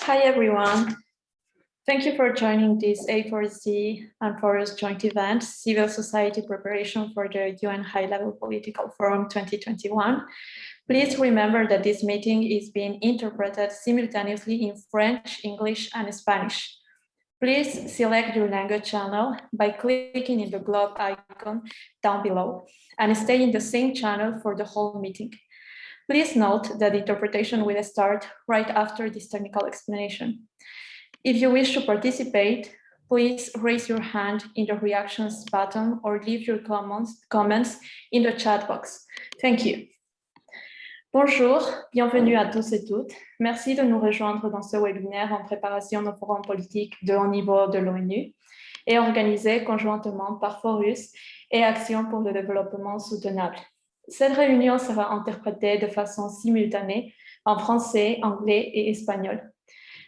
Hi, everyone. Thank you for joining this A4C and Forus joint event, Civil Society Preparation for the UN High-Level Political Forum 2021. Please remember that this meeting is being interpreted simultaneously in French, English, and Spanish. Please select your language channel by clicking in the globe icon down below and stay in the same channel for the whole meeting. Please note that interpretation will start right after this technical explanation. If you wish to participate, please raise your hand in the reactions button or leave your comments in the chat box. Thank you. Bonjour, bienvenue à tous et toutes. Merci de nous rejoindre dans ce webinaire en préparation d'un forum politique de haut niveau de l'ONU et organisé conjointement par Forus et Action pour le développement soutenable. Cette réunion sera interprétée de façon simultanée en français, anglais et espagnol.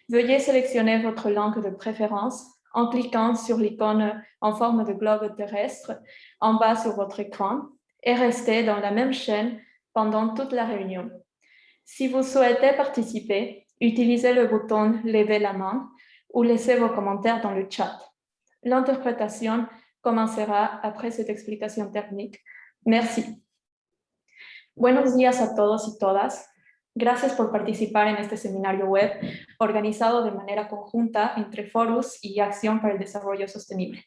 Veuillez sélectionner votre langue de préférence en cliquant sur l'icône en forme de globe terrestre en bas sur votre écran et restez dans la même chaîne pendant toute la réunion. Si vous souhaitez participer, utilisez le bouton « Lever la main » ou laissez vos commentaires dans le chat. L'interprétation commencera après cette explication technique. Merci. Buenos días a todos y todas. Gracias por participar en este seminario web organizado de manera conjunta entre Forus y Acción para el Desarrollo Sostenible.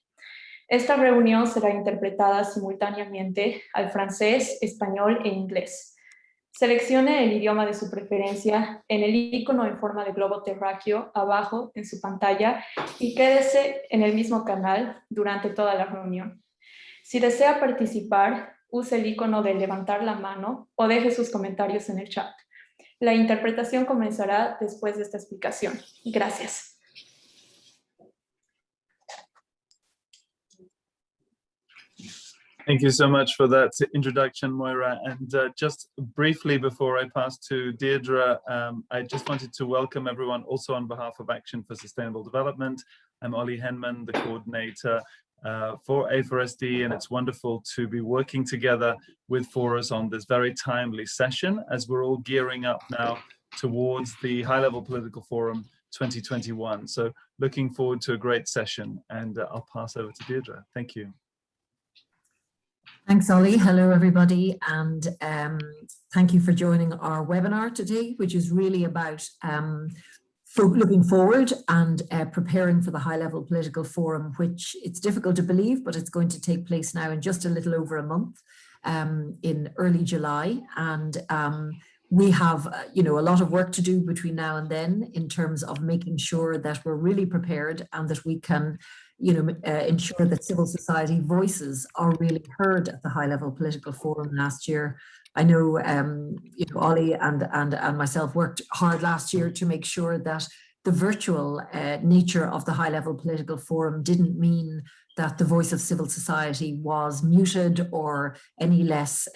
Esta reunión será interpretada simultáneamente al francés, español e inglés. Seleccione el idioma de su preferencia en el icono en forma de globo terráqueo abajo en su pantalla y quédese en el mismo canal durante toda la reunión. Si desea participar, use el icono de levantar la mano o deje sus comentarios en el chat. La interpretación comenzará después de esta explicación. Gracias. Thank you so much for that introduction, Moira. And just briefly before I pass to Deirdre, I just wanted to welcome everyone also on behalf of Action for Sustainable Development. I'm Ollie Henman, the coordinator for A4SD, and it's wonderful to be working together with Forus on this very timely session as we're all gearing up now towards the High-Level Political Forum 2021. So looking forward to a great session, and I'll pass over to Deirdre. Thank you. Thanks, Ollie. Hello, everybody, and thank you for joining our webinar today, which is really about looking forward and preparing for the High-Level Political Forum, which it's difficult to believe, but it's going to take place now in just a little over a month in early July. And we have, a lot of work to do between now and then in terms of making sure that we're really prepared and that we can ensure that civil society voices are really heard at the High-Level Political Forum last year. I know, Ollie and myself worked hard last year to make sure that the virtual nature of the High-Level Political Forum didn't mean that the voice of civil society was muted or any less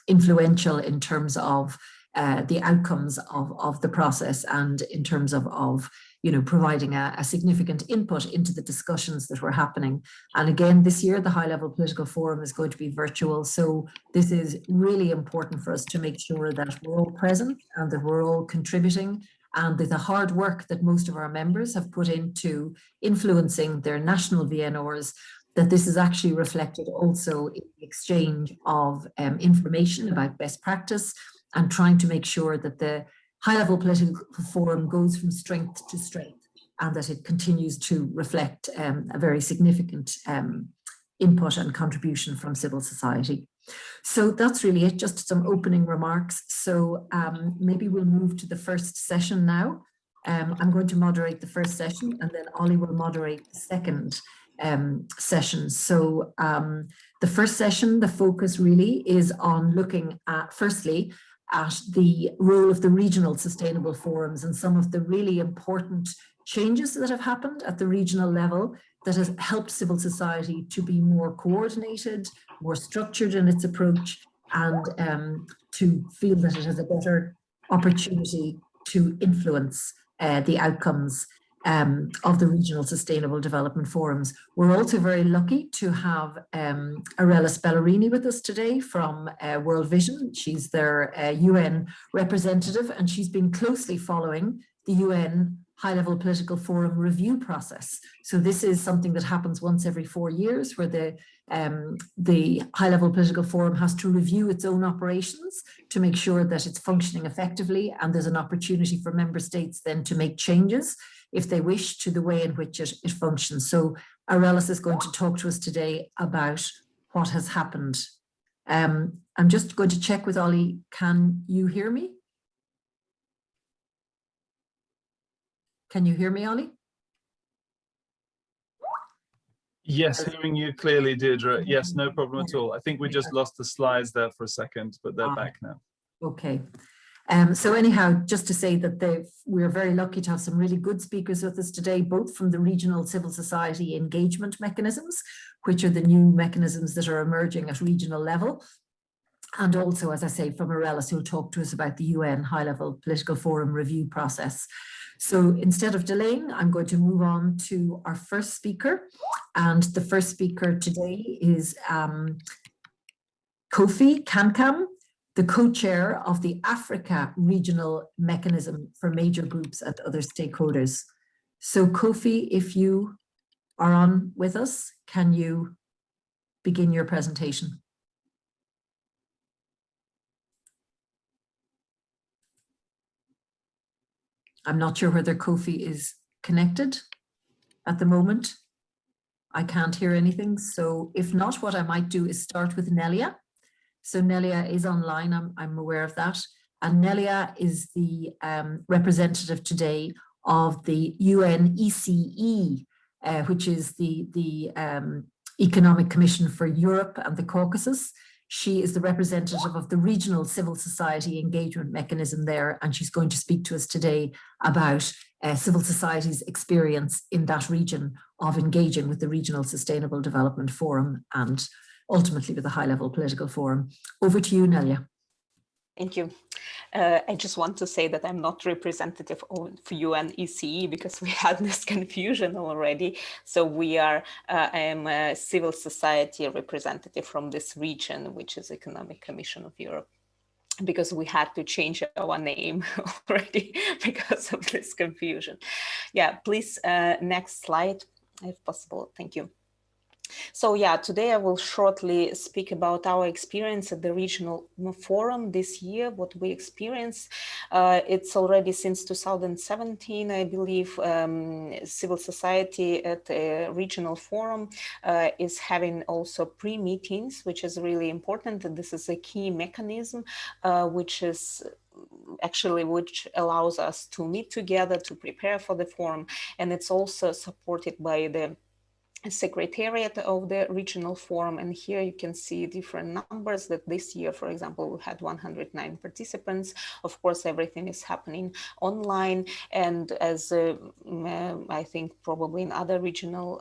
influential in terms of the outcomes of the process and in terms of providing a significant input into the discussions that were happening. And again, this year, the High-Level Political Forum is going to be virtual. So this is really important for us to make sure that we're all present and that we're all contributing, and that the hard work that most of our members have put into influencing their national Vnrs, that this is actually reflected also in the exchange of information about best practice and trying to make sure that the High-Level Political Forum goes from strength to strength and that it continues to reflect a very significant input and contribution from civil society. So that's really it, just some opening remarks. So maybe we'll move to the first session now. I'm going to moderate the first session and then Ollie will moderate the second session. So the first session, the focus really is on looking at, firstly, at the role of the regional sustainable forums and some of the really important changes that have happened at the regional level that has helped civil society to be more coordinated, more structured in its approach, and to feel that it has a better opportunity to influence the outcomes of the regional sustainable development forums. We're also very lucky to have Arella Spellerini with us today from World Vision. She's their UN representative, and she's been closely following the UN high-level political forum review process. So this is something that happens once every 4 years, where the high-level political forum has to review its own operations to make sure that it's functioning effectively, and there's an opportunity for member states then to make changes if they wish to the way in which it functions. So Aurelis is going to talk to us today about what has happened. I'm just going to check with Ollie. Can you hear me? Can you hear me, Ollie? Yes, hearing you clearly, Deirdre. Yes, no problem at all. I think we just lost the slides there for a second, but they're back now. Okay. So anyhow, just to say that we're very lucky to have some really good speakers with us today, both from the regional civil society engagement mechanisms, which are the new mechanisms that are emerging at regional level, and also, as I say, from Aurelis, who'll talk to us about the UN high-level political forum review process. So instead of delaying, I'm going to move on to our first speaker. And the first speaker today is Kofi Kankam, the co-chair of the Africa Regional Mechanism for Major Groups and Other Stakeholders. So Kofi, if you are on with us, can you begin your presentation? I'm not sure whether Kofi is connected at the moment. I can't hear anything. So if not, what I might do is start with Nelia. So Nelia is online, I'm aware of that. And Nelia is the representative today of the UNECE, which is the Economic Commission for Europe and the Caucasus. She is the representative of the regional civil society engagement mechanism there, and she's going to speak to us today about civil society's experience in that region of engaging with the Regional Sustainable Development Forum and ultimately with the high-level political forum. Over to you, Nelia. Thank you. I just want to say that I'm not representative of UNECE because we had this confusion already. So I am a civil society representative from this region, which is Economic Commission of Europe, because we had to change our name already because of this confusion. Yeah, please, next slide, if possible. Thank you. So yeah, today I will shortly speak about our experience at the regional forum this year, what we experienced. It's already since 2017, I believe, civil society at a regional forum is having also pre-meetings, which is really important. And this is a key mechanism, which allows us to meet together to prepare for the forum. And it's also supported by the Secretariat of the regional forum, and here you can see different numbers that this year, for example, we had 109 participants. Of course, everything is happening online, and as I think probably in other regional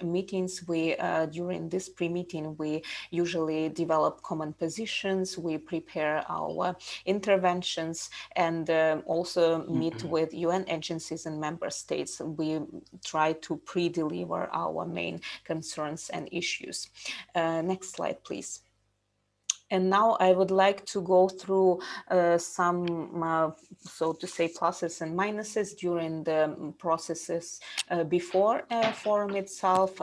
meetings, we during this pre-meeting we usually develop common positions, we prepare our interventions, and also meet with UN agencies and member states. We try to pre-deliver our main concerns and issues. Next slide, please. And now I would like to go through some, so to say, pluses and minuses during the processes before forum itself,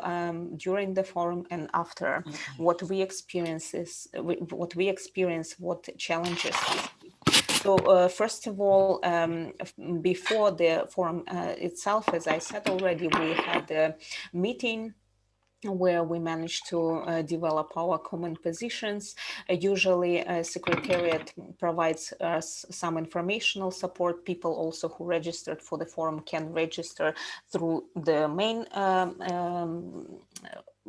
during the forum, and after. What we experience, what challenges we see. So first of all, before the forum itself, as I said already, we had a meeting where we managed to develop our common positions. Usually Secretariat provides us some informational support. People also who registered for the forum can register through the main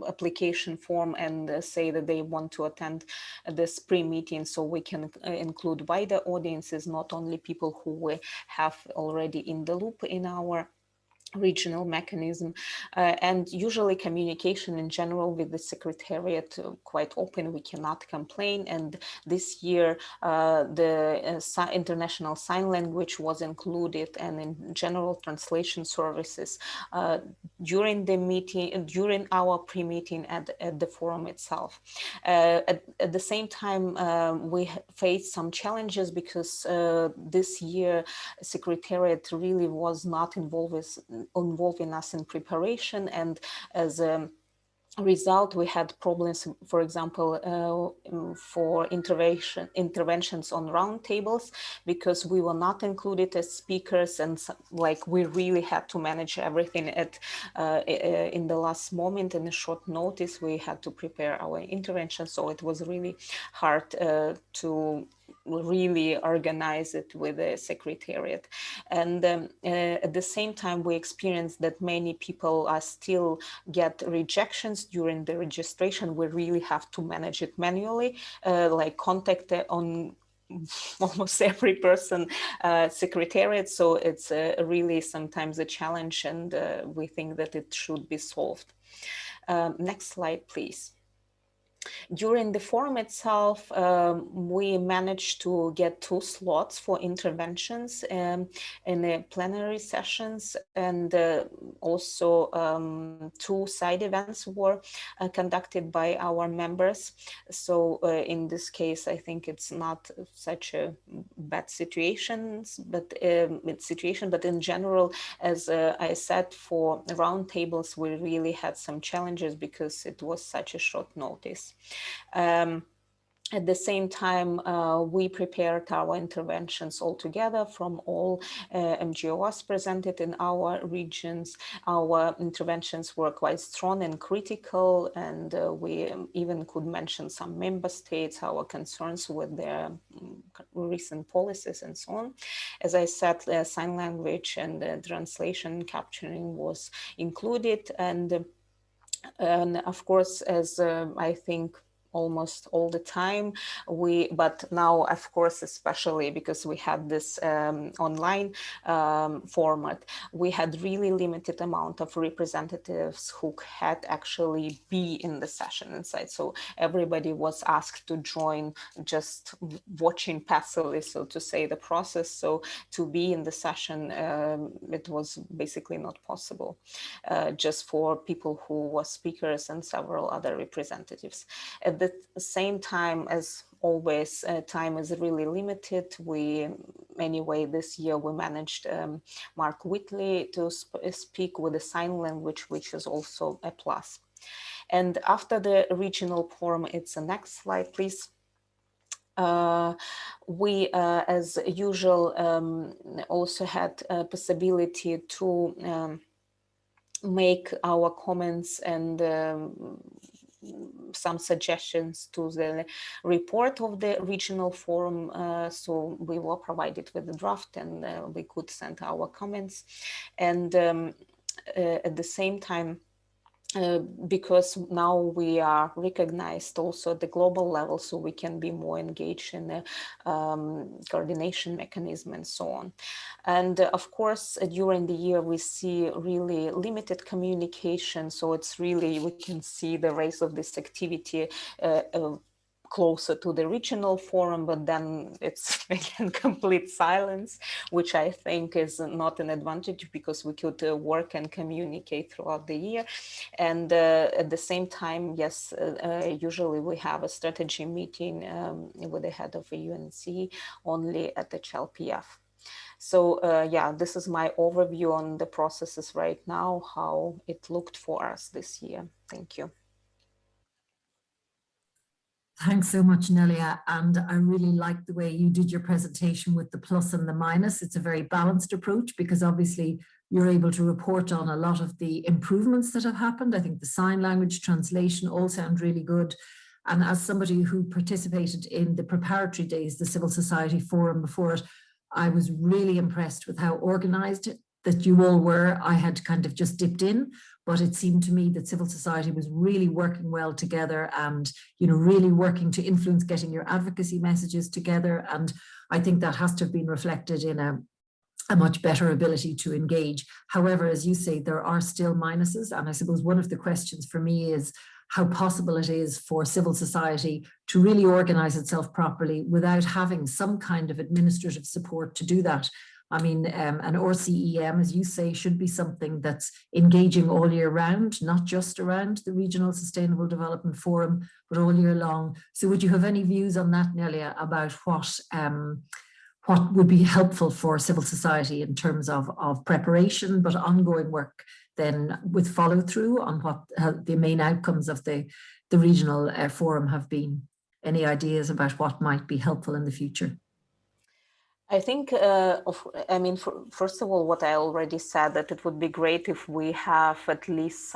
application form and say that they want to attend this pre-meeting, so we can include wider audiences, not only people who we have already in the loop in our regional mechanism, and usually communication in general with the Secretariat quite open. We cannot complain, and this year the international sign language was included, and in general translation services during the meeting, during our pre-meeting at the forum itself. At the same time, we faced some challenges because this year Secretariat really was not involving us in preparation, and as a result we had problems, for example, for interventions on roundtables, because we were not included as speakers, and like we really had to manage everything at in the last moment. In a short notice we had to prepare our intervention, so it was really hard to really organize it with the Secretariat. And at the same time we experienced that many people are still get rejections during the registration. We really have to manage it manually, like contact on almost every person Secretariat, so it's really sometimes a challenge, and we think that it should be solved. Next slide, please. During the forum itself, we managed to get 2 slots for interventions in the plenary sessions, and also 2 side events were conducted by our members. So in this case, I think it's not such a bad situation, but in general, as I said, for roundtables, we really had some challenges because it was such a short notice. At the same time, we prepared our interventions all together from all NGOs presented in our regions. Our interventions were quite strong and critical, and we even could mention some member states, our concerns with their recent policies and so on. As I said, sign language and translation capturing was included, and of course, as I think almost all the time, but now of course, especially because we had this online format, we had really limited amount of representatives who had actually be in the session inside. So everybody was asked to join just watching passively, so to say, the process. So to be in the session, it was basically not possible, just for people who were speakers and several other representatives. At the same time, as always, time is really limited. Anyway, this year we managed Mark Whitley to speak with the sign language, which is also a plus. And after the regional forum, it's the next slide, please. We, as usual, also had a possibility to make our comments and some suggestions to the report of the regional forum. So we were provided with the draft, and we could send our comments. And at the same time, because now we are recognized also at the global level, so we can be more engaged in the coordination mechanism and so on. And of course, during the year, we see really limited communication. So it's really, we can see the rise of this activity closer to the regional forum, but then it's again complete silence, which I think is not an advantage, because we could work and communicate throughout the year. And at the same time, yes, usually we have a strategy meeting with the head of the UNC only at the Hlpf. So yeah, this is my overview on the processes right now, how it looked for us this year. Thank you. Thanks so much, Nelia. And I really like the way you did your presentation with the plus and the minus. It's a very balanced approach, because obviously you're able to report on a lot of the improvements that have happened. I think the sign language translation all sound really good. And as somebody who participated in the preparatory days, the Civil Society Forum before it, I was really impressed with how organized that you all were. I had kind of just dipped in, but it seemed to me that civil society was really working well together, and, you know, really working to influence getting your advocacy messages together. And I think that has to have been reflected in a a much better ability to engage. However, as you say, there are still minuses. And I suppose one of the questions for me is how possible it is for civil society to really organize itself properly without having some kind of administrative support to do that. I mean, an RCEM, as you say, should be something that's engaging all year round, not just around the Regional Sustainable Development Forum, but all year long. So would you have any views on that, Nelia, about what would be helpful for civil society in terms of preparation, but ongoing work then with follow through on what the main outcomes of the regional forum have been? Any ideas about what might be helpful in the future? I think, first of all, what I already said, that it would be great if we have at least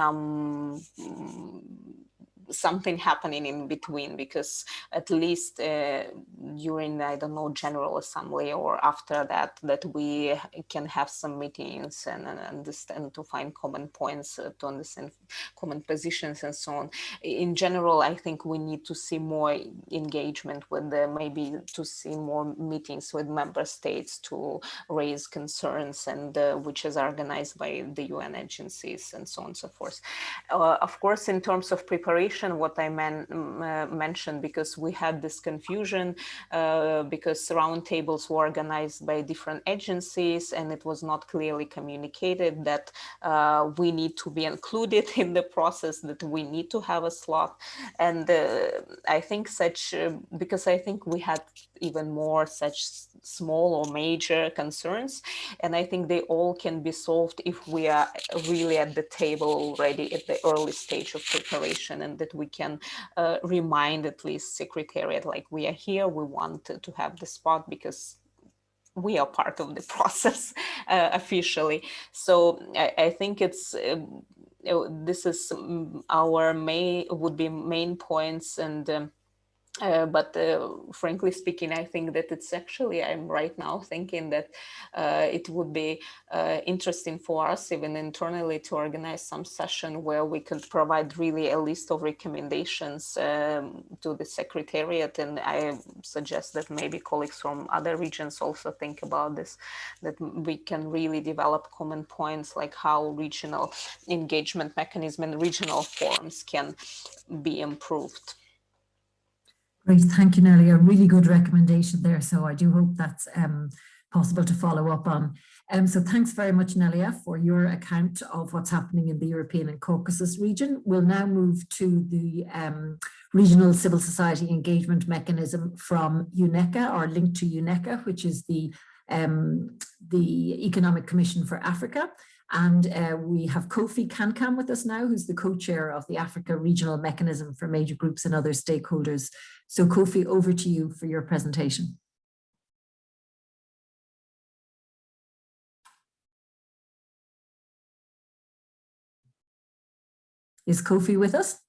something happening in between, because at least during, I don't know, General Assembly or after that we can have some meetings and understand, to find common points, to understand common positions and so on. In general, I think we need to see more engagement with maybe to see more meetings with member states to raise concerns, and which is organized by the UN agencies and so on and so forth. Of course, in terms of preparation, what I mentioned, because we had this confusion because roundtables were organized by different agencies, and it was not clearly communicated that we need to be included in the process, that we need to have a slot. And I think because I think we had even more such small or major concerns, and I think they all can be solved if we are really at the table already at the early stage of preparation, and that we can remind at least Secretariat, like, we are here, we want to have the spot because we are part of the process officially. So I think it's this is our main points, and but frankly speaking, I think that it's actually, I'm right now thinking that it would be interesting for us even internally to organize some session where we could provide really a list of recommendations to the Secretariat. And I suggest that maybe colleagues from other regions also think about this, that we can really develop common points, like how regional engagement mechanism and regional forums can be improved. Great, thank you, Nelly. A really good recommendation there. So I do hope that's possible to follow up on. So thanks very much, Nelia, for your account of what's happening in the European and Caucasus region. We'll now move to the Regional Civil Society Engagement Mechanism from UNECA, or linked to UNECA, which is the Economic Commission for Africa. And we have Kofi Kankam with us now, who's the co-chair of the Africa Regional Mechanism for Major Groups and Other Stakeholders. So Kofi, over to you for your presentation. Is Kofi with us?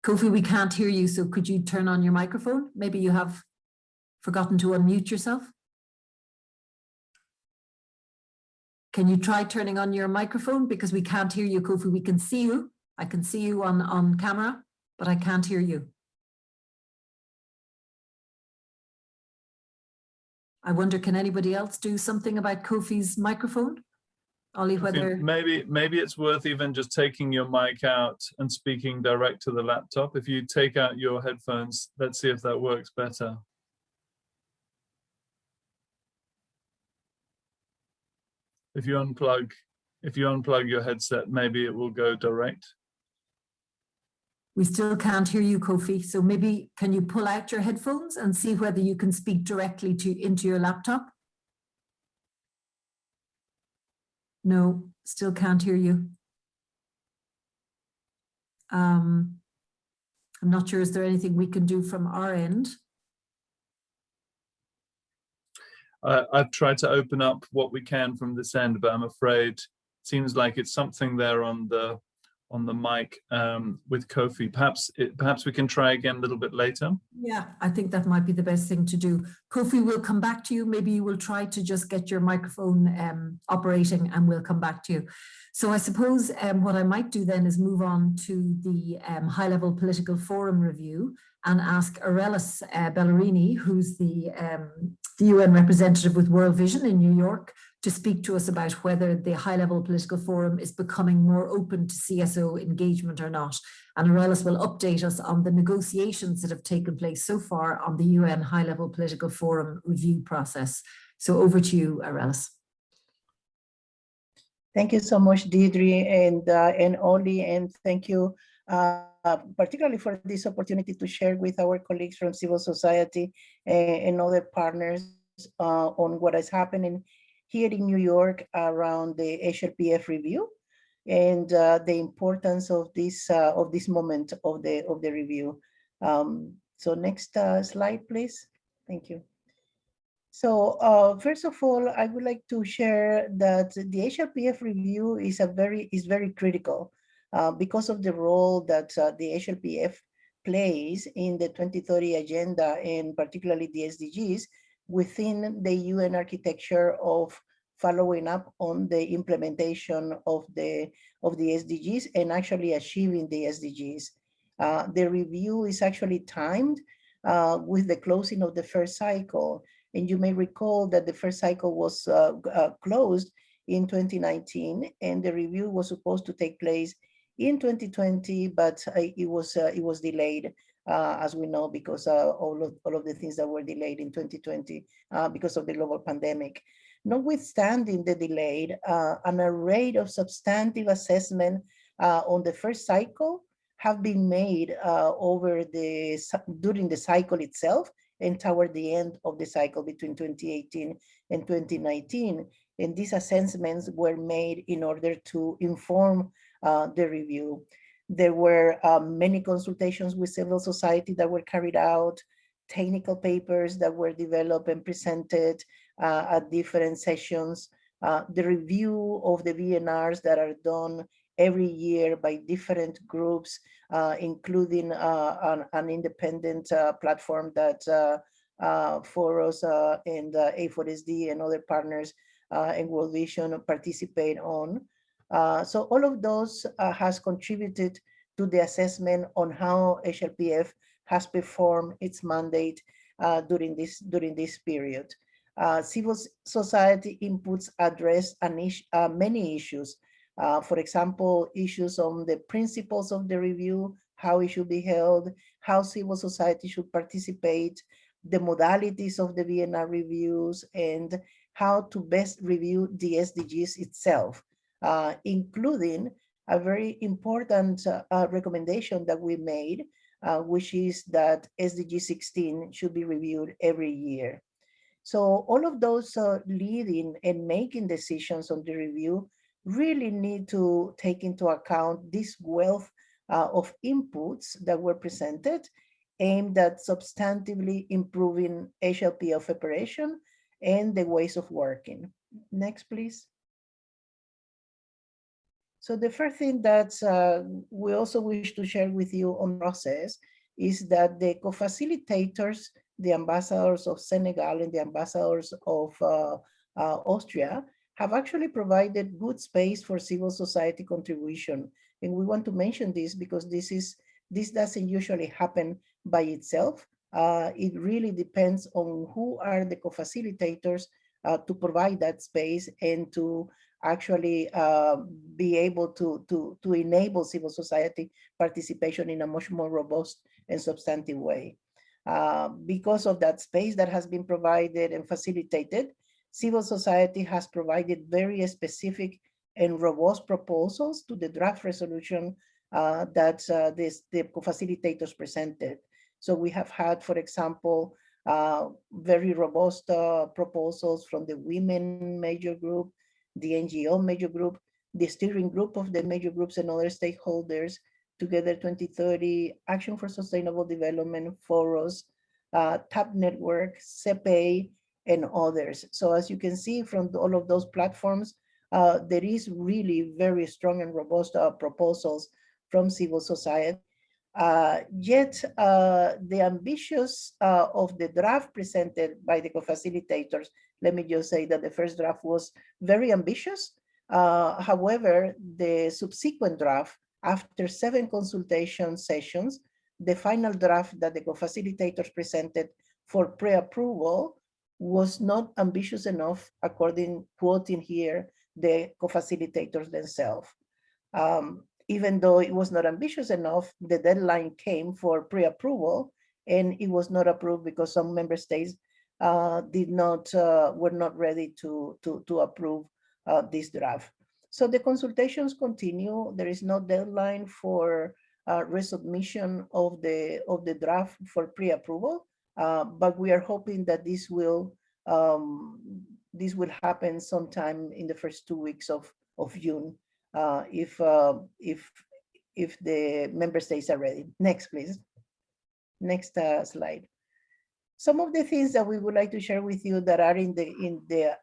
Kofi, we can't hear you, so could you turn on your microphone? Maybe you have forgotten to unmute yourself. Can you try turning on your microphone? Because we can't hear you, Kofi. We can see you. I can see you on camera, but I can't hear you. I wonder, can anybody else do something about Kofi's microphone? Ollie, whether... Maybe it's worth even just taking your mic out and speaking direct to the laptop. If you take out your headphones, let's see if that works better. If you unplug your headset, maybe it will go direct. We still can't hear you, Kofi. So maybe can you pull out your headphones and see whether you can speak directly into your laptop? No, still can't hear you. I'm not sure, is there anything we can do from our end? I've tried to open up what we can from this end, but I'm afraid it seems like it's something there on the mic with Kofi. Perhaps we can try again a little bit later. Yeah, I think that might be the best thing to do. Kofi, we'll come back to you. Maybe you will try to just get your microphone operating, and we'll come back to you. So I suppose what I might do then is move on to the high-level political forum review and ask Aurelis Bellerini, who's the the UN representative with World Vision in New York, to speak to us about whether the high-level political forum is becoming more open to CSO engagement or not. And Arelis will update us on the negotiations that have taken place so far on the UN high-level political forum review process. So over to you, Arelis. Thank you so much, Deirdre and Oli, and thank you particularly for this opportunity to share with our colleagues from civil society and other partners on what is happening here in New York around the Hlpf review and the importance of this moment of the review. So next slide, please. Thank you. So first of all, I would like to share that the Hlpf review is very critical because of the role that the Hlpf plays in the 2030 agenda and particularly the SDGs within the UN architecture of following up on the implementation of the SDGs and actually achieving the SDGs. The review is actually timed with the closing of the first cycle. And you may recall that the first cycle was closed in 2019, and the review was supposed to take place in 2020, but it was delayed, as we know, because all of the things that were delayed in 2020 because of the global pandemic. Notwithstanding the delay, an array of substantive assessment on the first cycle have been made during the cycle itself and toward the end of the cycle between 2018 and 2019. And these assessments were made in order to inform the review. There were many consultations with civil society that were carried out, technical papers that were developed and presented at different sessions, the review of the Vnrs that are done every year by different groups, including an independent platform that Forus and A4SD and other partners and World Vision participate on. So all of those has contributed to the assessment on how Hlpf has performed its mandate during this period. Civil society inputs address many issues. For example, issues on the principles of the review, how it should be held, how civil society should participate, the modalities of the Vienna reviews, and how to best review the SDGs itself, including a very important recommendation that we made, which is that SDG 16 should be reviewed every year. So all of those leading and making decisions on the review really need to take into account this wealth of inputs that were presented aimed at substantively improving Hlpf operation and the ways of working. Next, please. So the first thing that we also wish to share with you on process is that the co-facilitators, the ambassadors of Senegal and the ambassadors of Austria, have actually provided good space for civil society contribution. And we want to mention this because this doesn't usually happen by itself. It really depends on who are the co-facilitators to provide that space and to actually be able to enable civil society participation in a much more robust and substantive way. Because of that space that has been provided and facilitated, civil society has provided very specific and robust proposals to the draft resolution that the co-facilitators presented. So we have had, for example, very robust proposals from the women major group, the NGO major group, the steering group of the major groups and other stakeholders, Together 2030, Action for Sustainable Development, Forus, TAP Network, CEPE, and others. So as you can see from all of those platforms, there is really very strong and robust proposals from civil society. Yet the ambitious of the draft presented by the co-facilitators, let me just say that the first draft was very ambitious. However, the subsequent draft, after 7 consultation sessions, the final draft that the co-facilitators presented for pre-approval was not ambitious enough, according, quoting here, the co-facilitators themselves. Even though it was not ambitious enough, the deadline came for pre-approval, and it was not approved because some member states were not ready to approve this draft. So the consultations continue. There is no deadline for resubmission of the draft for pre-approval, but we are hoping that this will happen sometime in the first 2 weeks of June, if the member states are ready. Next, please. Next slide. Some of the things that we would like to share with you that are in the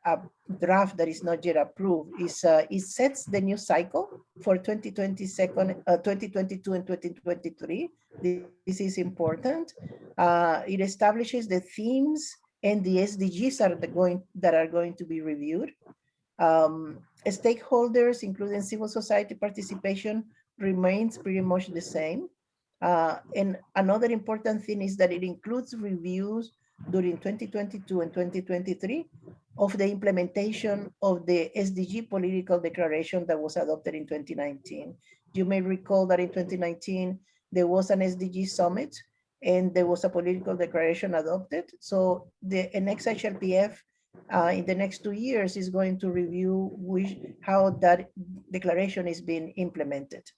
draft that is not yet approved is it sets the new cycle for 2022 and 2023. This is important. It establishes the themes and the SDGs that are going to be reviewed. Stakeholders, including civil society participation, remains pretty much the same. And another important thing is that it includes reviews during 2022 and 2023 of the implementation of the SDG political declaration that was adopted in 2019. You may recall that in 2019, there was an SDG summit and there was a political declaration adopted. So the next Hlpf in the next 2 years is going to review how that declaration is being implemented.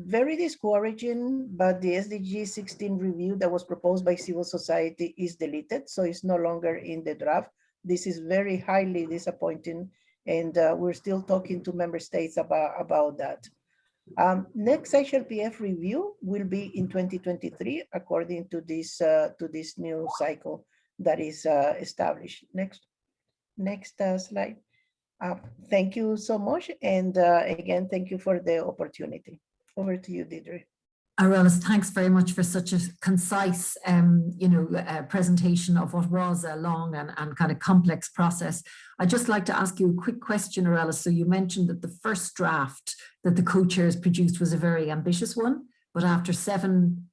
Very discouraging, but the SDG 16 review that was proposed by civil society is deleted, so it's no longer in the draft. This is very highly disappointing, and we're still talking to member states about that. Next Hlpf review will be in 2023, according to this new cycle that is established. Next slide. Thank you so much. And again, thank you for the opportunity. Over to you, Deirdre. Aurelis, thanks very much for such a concise presentation of what was a long and kind of complex process. I'd just like to ask you a quick question, Aurelis. So you mentioned that the first draft that the co-chairs produced was a very ambitious one, but after 7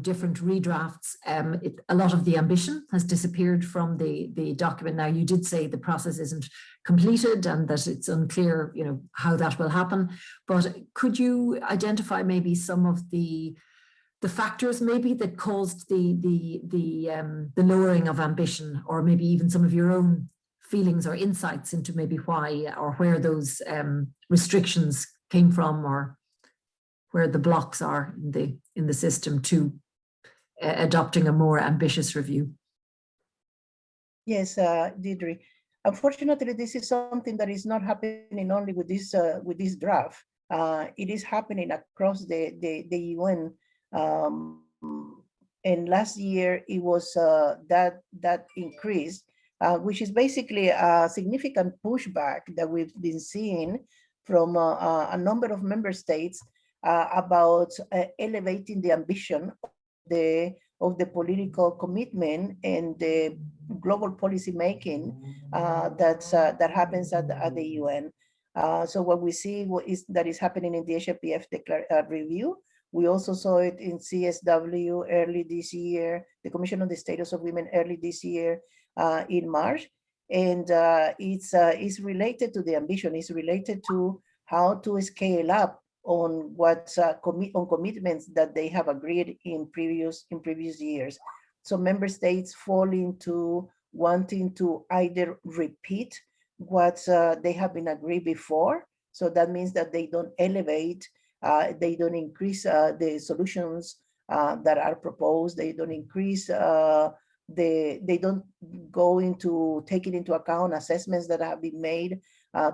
different redrafts, a lot of the ambition has disappeared from the document. Now, you did say the process isn't completed and that it's unclear, how that will happen. But could you identify maybe some of the factors maybe that caused the lowering of ambition, or maybe even some of your own feelings or insights into maybe why or where those restrictions came from, or where the blocks are in the system to adopting a more ambitious review? Yes, Deirdre. Unfortunately, this is something that is not happening only with this draft. It is happening across the UN. And last year it was that increased, which is basically a significant pushback that we've been seeing from a number of member states about elevating the ambition of the political commitment and the global policy making that happens at the UN. So what we see that is happening in the Hlpf review. We also saw it in CSW early this year, the Commission on the Status of Women early this year in March. And it's related to the ambition. It's related to how to scale up on what on commitments that they have agreed in previous years. So member states fall into wanting to either repeat what they have been agreed before. So that means that they don't elevate, they don't increase the solutions that are proposed. They don't increase, they don't go into taking into account assessments that have been made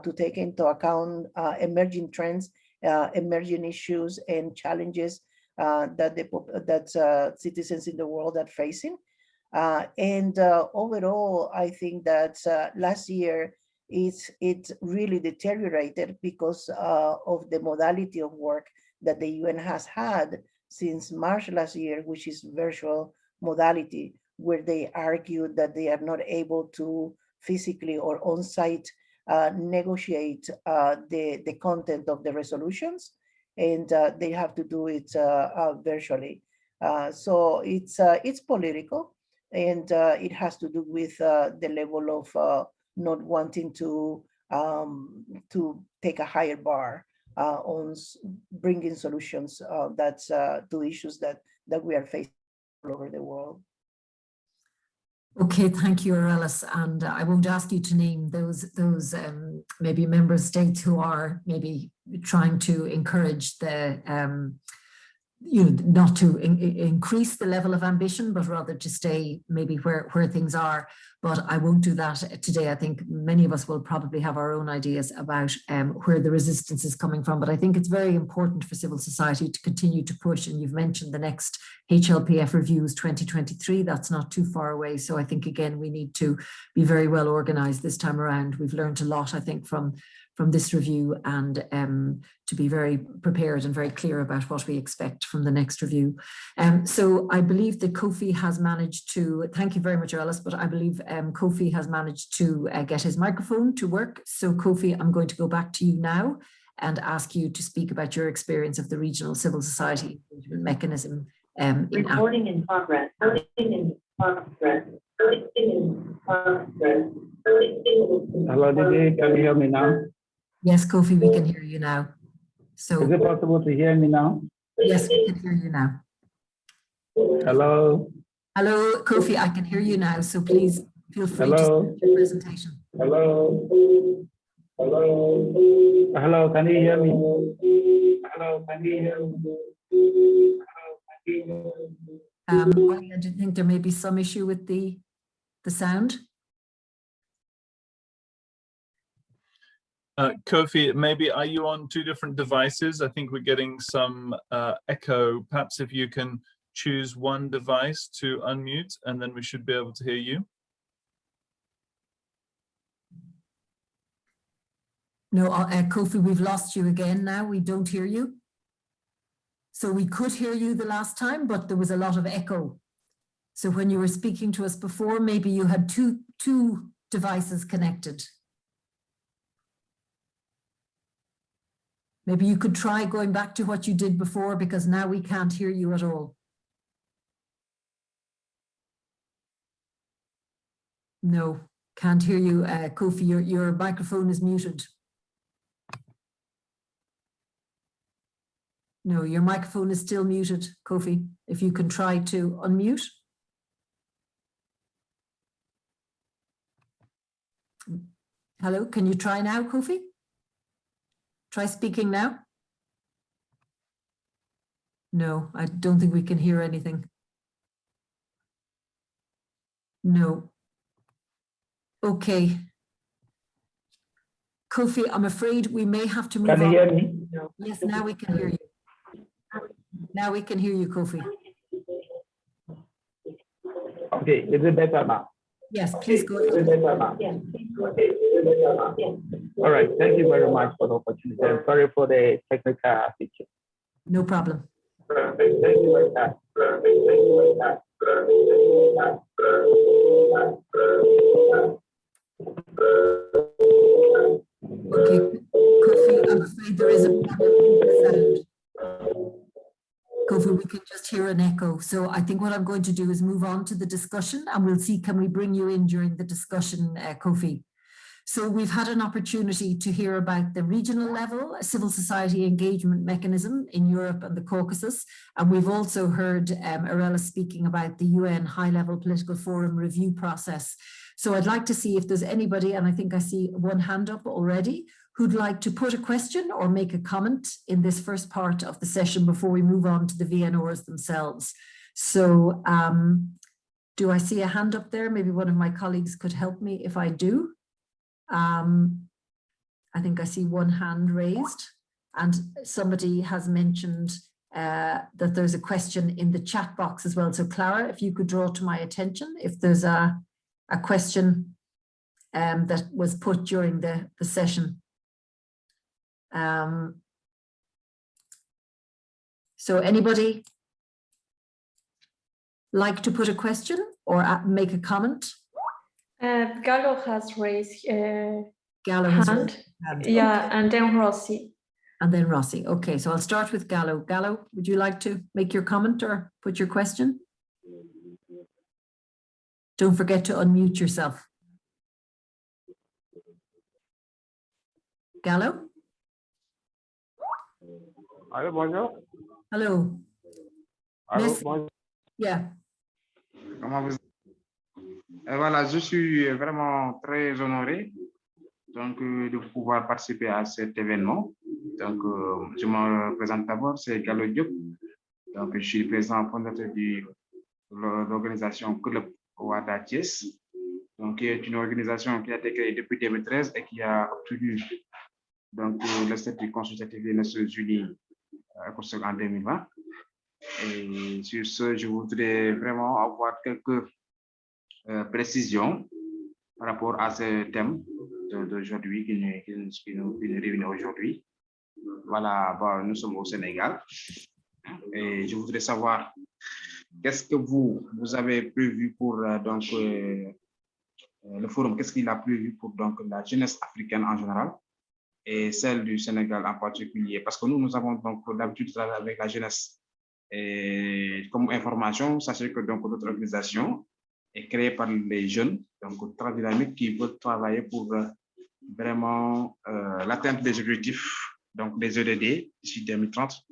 to take into account emerging trends, emerging issues and challenges that citizens in the world are facing. And overall, I think that last year it really deteriorated because of the modality of work that the UN has had since March last year, which is virtual modality, where they argued that they are not able to physically or on-site negotiate the content of the resolutions, and they have to do it virtually. So it's political. and it has to do with the level of not wanting to take a higher bar on bringing solutions to issues that we are facing all over the world. Okay, thank you, Aurelis. And I won't ask you to name those maybe member states who are maybe trying to encourage the not to increase the level of ambition, but rather to stay maybe where things are. But I won't do that today. I think many of us will probably have our own ideas about where the resistance is coming from. But I think it's very important for civil society to continue to push. And you've mentioned the next Hlpf reviews 2023. That's not too far away. So I think, again, we need to be very well organized this time around. We've learned a lot, I think, from this review, and to be very prepared and very clear about what we expect from the next review. So I believe that Kofi has managed to, thank you very much, Aurelis, but I believe Kofi has managed to get his microphone to work. So Kofi, I'm going to go back to you now and ask you to speak about your experience of the regional civil society engagement mechanism. Recording in progress. Recording in progress. Hello, Didi, can you hear me now? Yes, Kofi, we can hear you now. So is it possible to hear me now? Yes, we can hear you now. Hello. Hello, Kofi, I can hear you now. So please feel free to start your presentation. Hello. Hello. Hello, can you hear me? Hello, can you hear me? I do think there may be some issue with the sound. Kofi, maybe are you on two different devices? I think we're getting some echo. Perhaps if you can choose one device to unmute, and then we should be able to hear you. No, Kofi, we've lost you again now. We don't hear you. So we could hear you the last time, but there was a lot of echo. So when you were speaking to us before, maybe you had two devices connected. Maybe you could try going back to what you did before, because now we can't hear you at all. No, can't hear you, Kofi. Your microphone is muted. No, your microphone is still muted, Kofi. If you can try to unmute. Hello, can you try now, Kofi? Try speaking now. No, I don't think we can hear anything. No. Okay. Kofi, I'm afraid we may have to move on. Can you hear me? Yes, now we can hear you. Now we can hear you, Kofi. Okay, is it better now? Yes, please go ahead. Is it better now? All right, thank you very much for the opportunity. I'm sorry for the technical feature. No problem. Thank you very much. Okay, Kofi, I'm afraid there is a problem with the sound. Kofi, we can just hear an echo. So I think what I'm going to do is move on to the discussion, and we'll see, can we bring you in during the discussion, Kofi? So we've had an opportunity to hear about the regional level civil society engagement mechanism in Europe and the Caucasus. And we've also heard Aurelis speaking about the UN high-level political forum review process. So I'd like to see if there's anybody, and I think I see one hand up already, who'd like to put a question or make a comment in this first part of the session before we move on to the Vnrs themselves. So do I see a hand up there? Maybe one of my colleagues could help me if I do. I think I see one hand raised, and somebody has mentioned that there's a question in the chat box as well. So Clara, if you could draw to my attention if there's a question that was put during the session. So anybody like to put a question or make a comment? Gallo has raised Gallo hand. Yeah, okay. and then Rossi. And then Rossi. Okay, so I'll start with Gallo. Gallo, would you like to make your comment or put your question? Don't forget to unmute yourself. Gallo? Allô, bonjour. Hello. Allô, Miss- bonjour. Yeah. Comment vous... voilà, je suis vraiment très honoré de pouvoir participer à cet événement. Donc, je me présente d'abord, c'est Gallo Diop. Donc, je suis le président fondateur de l'organisation Co-Facilitators, donc qui est une organisation qui a été créée depuis 2013 et qui a obtenu donc le statut consultatif des Nations Unies en 2020. Et sur ce, je voudrais vraiment avoir quelques précisions par rapport à ce thème d'aujourd'hui qui nous réunit aujourd'hui. Voilà, bon, nous sommes au Sénégal et je voudrais savoir qu'est-ce que vous avez prévu pour le forum, qu'est-ce qu'il a prévu pour donc la jeunesse africaine en général et celle du Sénégal en particulier, parce que nous avons donc l'habitude de travailler avec la jeunesse. Et comme information, sachez que donc notre organisation est créée par les jeunes, donc très dynamiques qui veulent travailler pour vraiment l'atteinte des objectifs, donc des EDD d'ici 2030.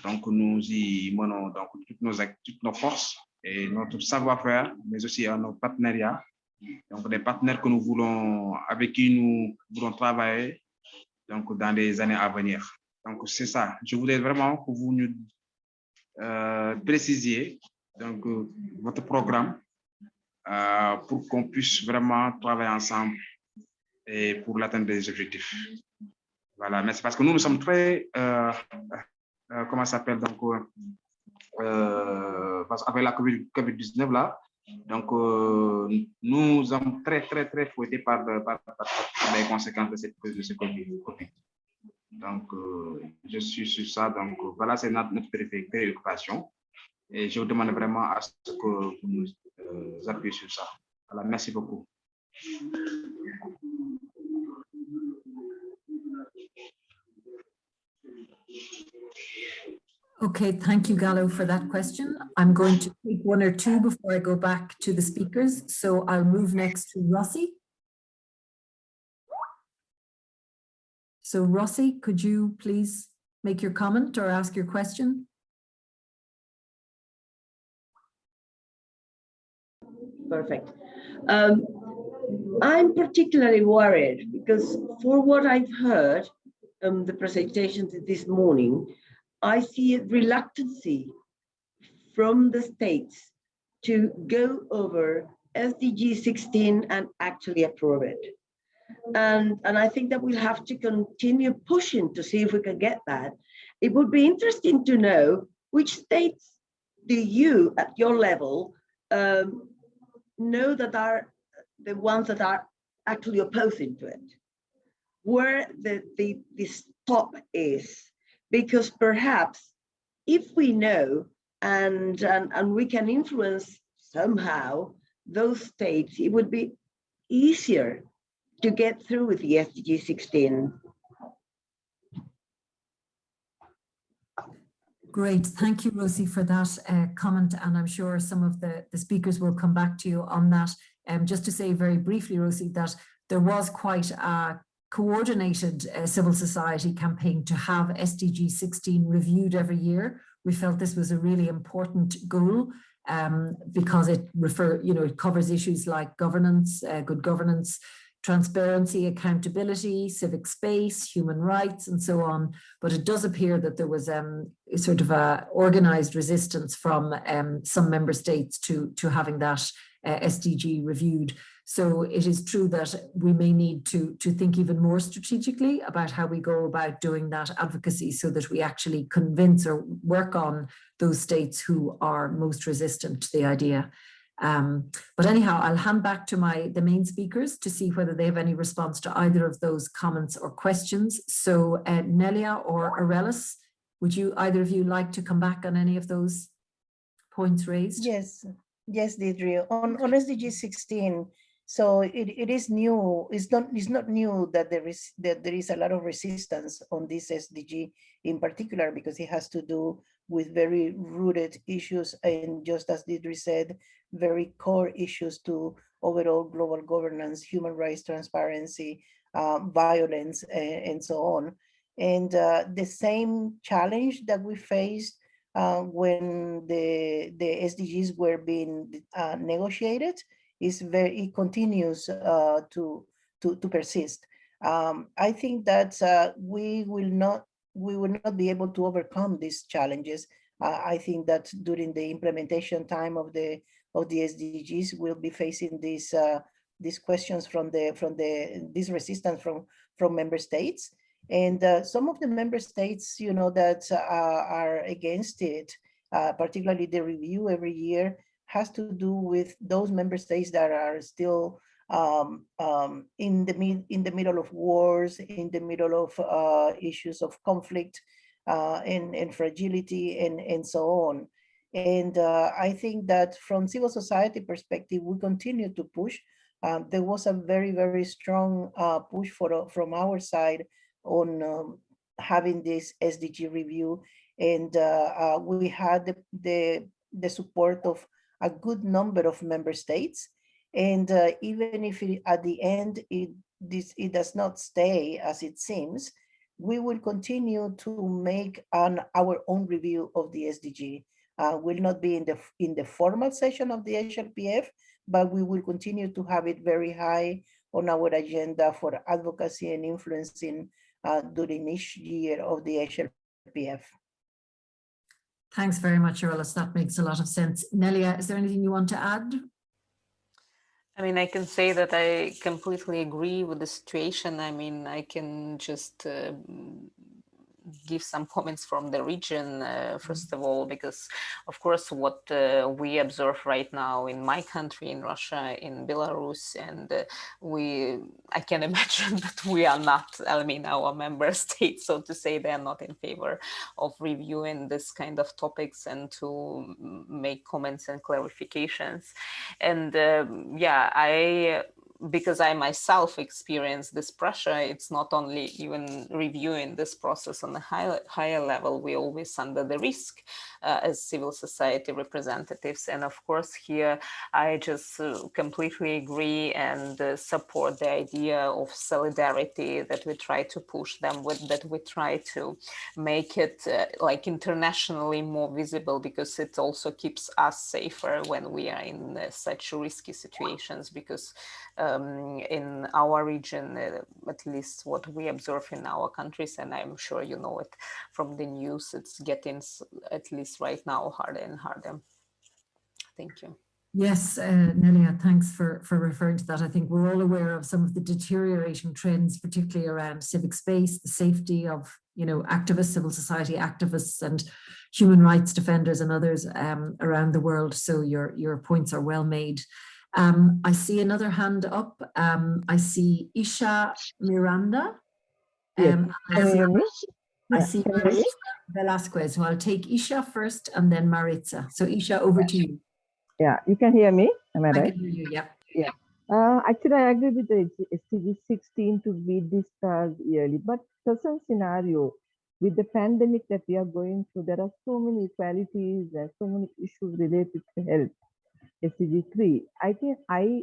Donc nous y menons donc toutes nos forces et notre savoir-faire, mais aussi à nos partenariats, donc des partenaires que nous voulons, avec qui nous voulons travailler donc dans les années à venir. Donc c'est ça. Je voudrais vraiment que vous nous précisiez donc votre programme pour qu'on puisse vraiment travailler ensemble et pour l'atteinte des objectifs. Voilà, mais c'est parce que nous sommes très comment ça s'appelle donc parce qu'avec la COVID-19 là, donc nous sommes très fouettés par les conséquences de ce COVID. Donc je suis sur ça, donc voilà, c'est notre préoccupation et je vous demande vraiment à ce que vous nous appuyez sur ça. Voilà, merci beaucoup. Okay, thank you, Gallo, for that question. I'm going to take one or two before I go back to the speakers. So I'll move next to Rossi. So Rossi, could you please make your comment or ask your question? Perfect. I'm particularly worried because for what I've heard, the presentations this morning, I see a reluctancy from the states to go over SDG 16 and actually approve it. And I think that we'll have to continue pushing to see if we can get that. It would be interesting to know which states do you, at your level, know that are the ones that are actually opposing to it, where the stop is. Because perhaps if we know and we can influence somehow those states, it would be easier to get through with the SDG 16. Great, thank you, Rosie, for that comment, and I'm sure some of the speakers will come back to you on that. Just to say very briefly, Rosie, that there was quite a coordinated civil society campaign to have SDG 16 reviewed every year. We felt this was a really important goal because it it covers issues like governance, good governance, transparency, accountability, civic space, human rights, and so on. But it does appear that there was sort of a organized resistance from some member states to having that SDG reviewed. So it is true that we may need to think even more strategically about how we go about doing that advocacy so that we actually convince or work on those states who are most resistant to the idea. But anyhow, I'll hand back to the main speakers to see whether they have any response to either of those comments or questions. So Nelia or Aurelis, would you, either of you, like to come back on any of those points raised? Yes, Deidre. On SDG 16, So it is new. It's not new that there is a lot of resistance on this SDG in particular, because it has to do with very rooted issues, and just as Deirdre said, very core issues to overall global governance, human rights, transparency, violence, and so on. And the same challenge that we faced when the SDGs were being negotiated it continues to persist. I think that we will not be able to overcome these challenges. I think that during the implementation time of the SDGs, we'll be facing these questions from this resistance from member states. And some of the member states, that are against it, particularly the review every year, has to do with those member states that are still in the middle of wars, in the middle of issues of conflict and fragility and so on. And I think that from civil society perspective, we continue to push. There was a very, very strong push from our side on having this SDG review. And we had the support of a good number of member states. And even if at the end it does not stay as it seems, we will continue to make our own review of the SDG. Will not be in the formal session of the Hlpf, but we will continue to have it very high on our agenda for advocacy and influencing during each year of the Hlpf. Thanks very much, Aurelis. That makes a lot of sense. Nelia, is there anything you want to add? I mean, I can say that I completely agree with the situation. I mean, I can just give some comments from the region, first of all, because of course what we observe right now in my country, in Russia, in Belarus, and I can imagine that we are not, I mean, our member states, so to say, they are not in favor of reviewing this kind of topics and to make comments and clarifications. And yeah, because I myself experience this pressure, it's not only even reviewing this process on a higher level, we're always under the risk as civil society representatives. And of course, here I just completely agree and support the idea of solidarity that we try to push them with, that we try to make it like internationally more visible, because it also keeps us safer when we are in such risky situations, because in our region, at least what we observe in our countries, and I'm sure you know it from the news, it's getting, at least right now, harder and harder. Thank you. Yes, Nelia, thanks for referring to that. I think we're all aware of some of the deteriorating trends, particularly around civic space, the safety of, activists, civil society activists and human rights defenders and others around the world. So your points are well made. I see another hand up. I see Isha Miranda. I see Maritza Velasquez. So I'll take Isha first and then Maritza. So Isha, over to you. Yeah, you can hear me. Am I right? I can hear you, yeah. Yeah. Actually, I agree with the SDG 16 to be discussed yearly, but present scenario with the pandemic that we are going through, there are so many equalities, there are so many issues related to health. SDG 3. I think I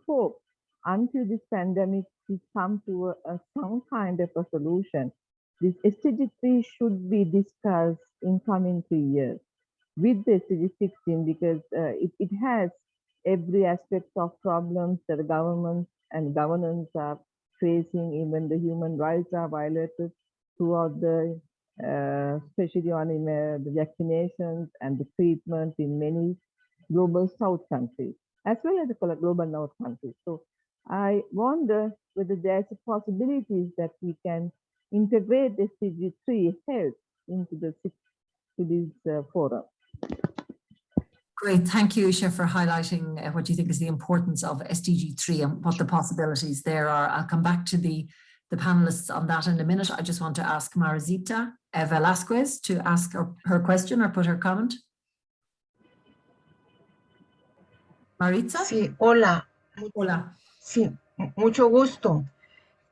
hope until this pandemic we come to some kind of a solution, this SDG 3 should be discussed in coming 3 years with the SDG 16, because it has every aspect of problems that the government and governance are facing. Even the human rights are violated throughout the, especially on the vaccinations and the treatment in many global South countries, as well as the global North countries. So I wonder whether there's a possibility that we can integrate SDG 3 health into this forum. Great, thank you, Isha, for highlighting what you think is the importance of SDG 3 and what the possibilities there are. I'll come back to the panelists on that in a minute. I just want to ask Maritza Velasquez to ask her question or put her comment. Maritza? Sí, hola. Hola. Sí, mucho gusto.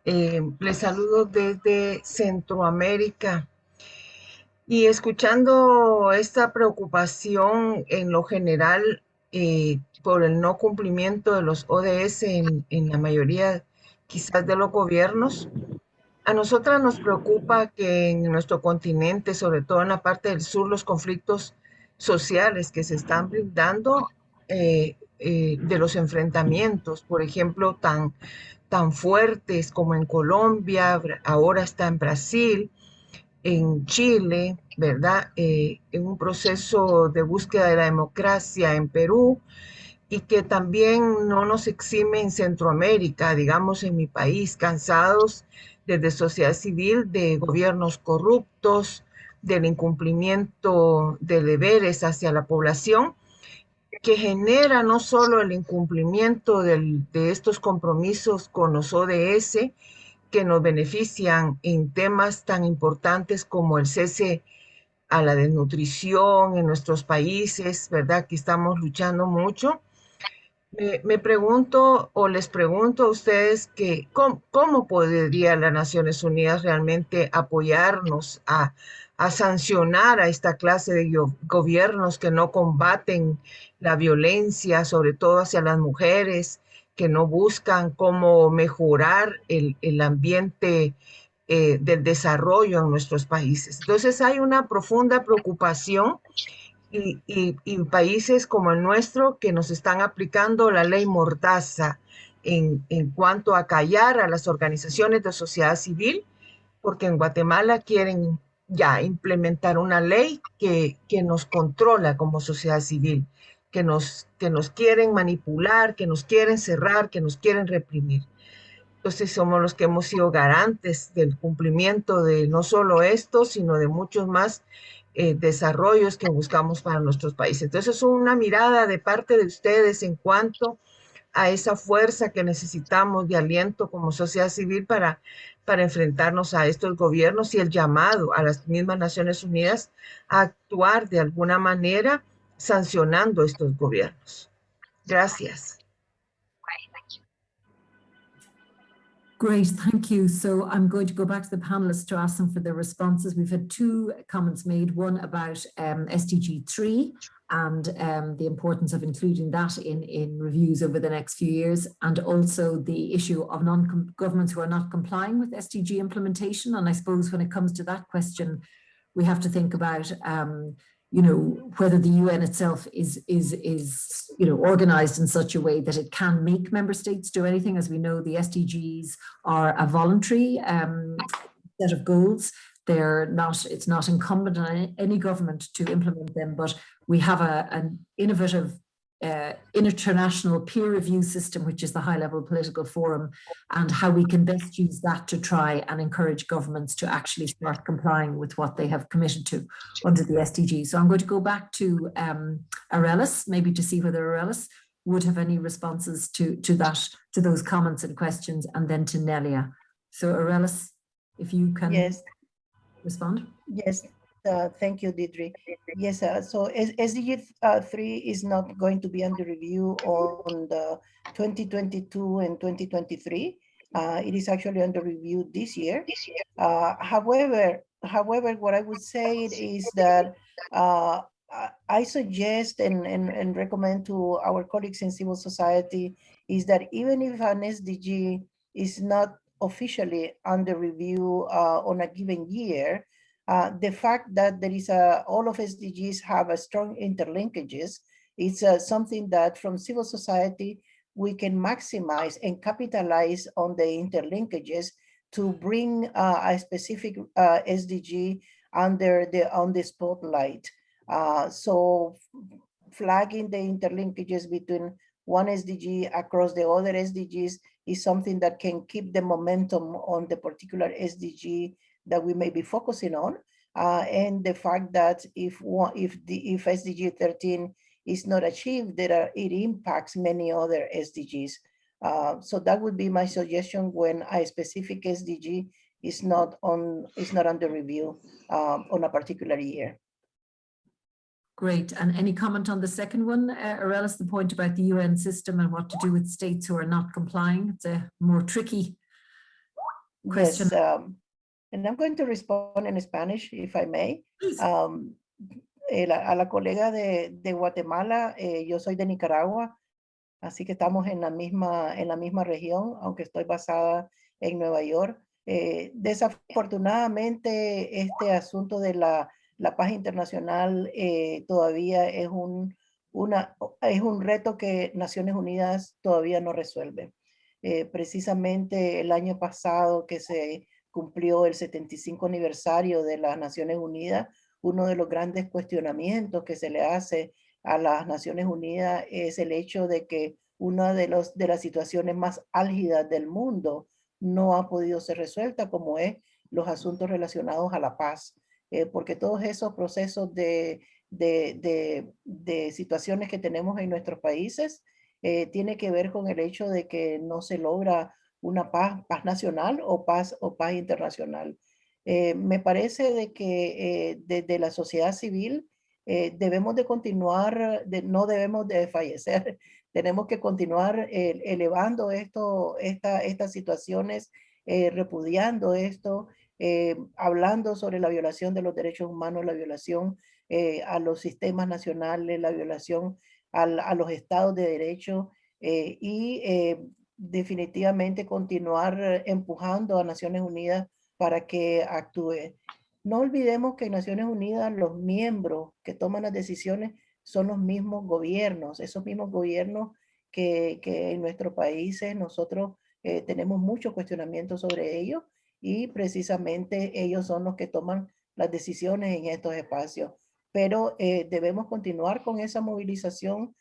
Les saludo desde Centroamérica y escuchando esta preocupación en lo general por el no cumplimiento de los ODS en la mayoría quizás de los gobiernos. A nosotras nos preocupa que en nuestro continente, sobre todo en la parte del sur, los conflictos sociales que se están brindando de los enfrentamientos, por ejemplo, tan fuertes como en Colombia, ahora está en Brasil, en Chile, ¿verdad? En un proceso de búsqueda de la democracia en Perú, y que también no nos exime en Centroamérica, digamos en mi país, cansados desde sociedad civil de gobiernos corruptos, del incumplimiento de deberes hacia la población, que genera no solo el incumplimiento de estos compromisos con los ODS, que nos benefician en temas tan importantes como el cese a la desnutrición en nuestros países, ¿verdad? Que estamos luchando mucho. Me pregunto o les pregunto a ustedes que cómo podría las Naciones Unidas realmente apoyarnos a sancionar a esta clase de gobiernos que no combaten la violencia, sobre todo hacia las mujeres, que no buscan cómo mejorar el ambiente del desarrollo en nuestros países. Entonces hay una profunda preocupación y países como el nuestro que nos están aplicando la ley Mordaza en cuanto a callar a las organizaciones de sociedad civil, porque en Guatemala quieren ya implementar una ley que nos controla como sociedad civil, que nos quieren manipular, que nos quieren cerrar, que nos quieren reprimir. Entonces somos los que hemos sido garantes del cumplimiento de no solo esto, sino de muchos más desarrollos que buscamos para nuestros países. Entonces es una mirada de parte de ustedes en cuanto a esa fuerza que necesitamos de aliento como sociedad civil para enfrentarnos a estos gobiernos y el llamado a las mismas Naciones Unidas a actuar de alguna manera sancionando estos gobiernos. Gracias. Great, thank you. So I'm going to go back to the panelists to ask them for their responses. We've had two comments made, one about SDG 3 and the importance of including that in reviews over the next few years, and also the issue of governments who are not complying with SDG implementation. And I suppose when it comes to that question, we have to think about you know, whether the UN itself is you know, organized in such a way that it can make member states do anything. As we know, the SDGs are a voluntary set of goals. They're not, it's not incumbent on any government to implement them, but we have an innovative international peer review system, which is the high-level political forum, and how we can best use that to try and encourage governments to actually start complying with what they have committed to under the SDGs. So I'm going to go back to Aurelis, maybe to see whether Aurelis would have any responses to those comments and questions, and then to Nelia. So Aurelis, if you can respond. Yes. Thank you, Deidre. Yes, so SDG 3 is not going to be under review on the 2022 and 2023. It is actually under review this year. However, what I would say is that I suggest and recommend to our colleagues in civil society is that even if an SDG is not officially under review on a given year, the fact that there is all of SDGs have a strong interlinkages, it's something that from civil society we can maximize and capitalize on the interlinkages to bring a specific SDG on the spotlight. So flagging the interlinkages between one SDG across the other SDGs is something that can keep the momentum on the particular SDG that we may be focusing on, and the fact that if SDG 13 is not achieved, it impacts many other SDGs. So that would be my suggestion when a specific SDG is not under review on a particular year. Great. And any comment on the second one, Aurelis, the point about the UN system and what to do with states who are not complying? It's a more tricky question. Yes, and I'm going to respond in Spanish, if I may. A la colega de Guatemala, yo soy de Nicaragua, así que estamos en la misma región, aunque estoy basada en Nueva York. Desafortunadamente, este asunto de la paz internacional todavía es un reto que Naciones Unidas todavía no resuelve. Precisamente el año pasado que se cumplió el 75 aniversario de las Naciones Unidas, uno de los grandes cuestionamientos que se le hace a las Naciones Unidas es el hecho de que una de las situaciones más álgidas del mundo no ha podido ser resuelta, como es los asuntos relacionados a la paz, porque todos esos procesos de situaciones que tenemos en nuestros países tiene que ver con el hecho de que no se logra una paz nacional o paz internacional. Me parece de que desde la sociedad civil debemos de continuar, no debemos de fallecer, tenemos que continuar elevando estas situaciones, repudiando esto, hablando sobre la violación de los derechos humanos, la violación a los sistemas nacionales, la violación a los estados de derecho y definitivamente continuar empujando a Naciones Unidas para que actúe. No olvidemos que en Naciones Unidas los miembros que toman las decisiones son los mismos gobiernos, esos mismos gobiernos que en nuestros países nosotros tenemos mucho cuestionamiento sobre ellos y precisamente ellos son los que toman las decisiones en estos espacios. Pero debemos continuar con esa movilización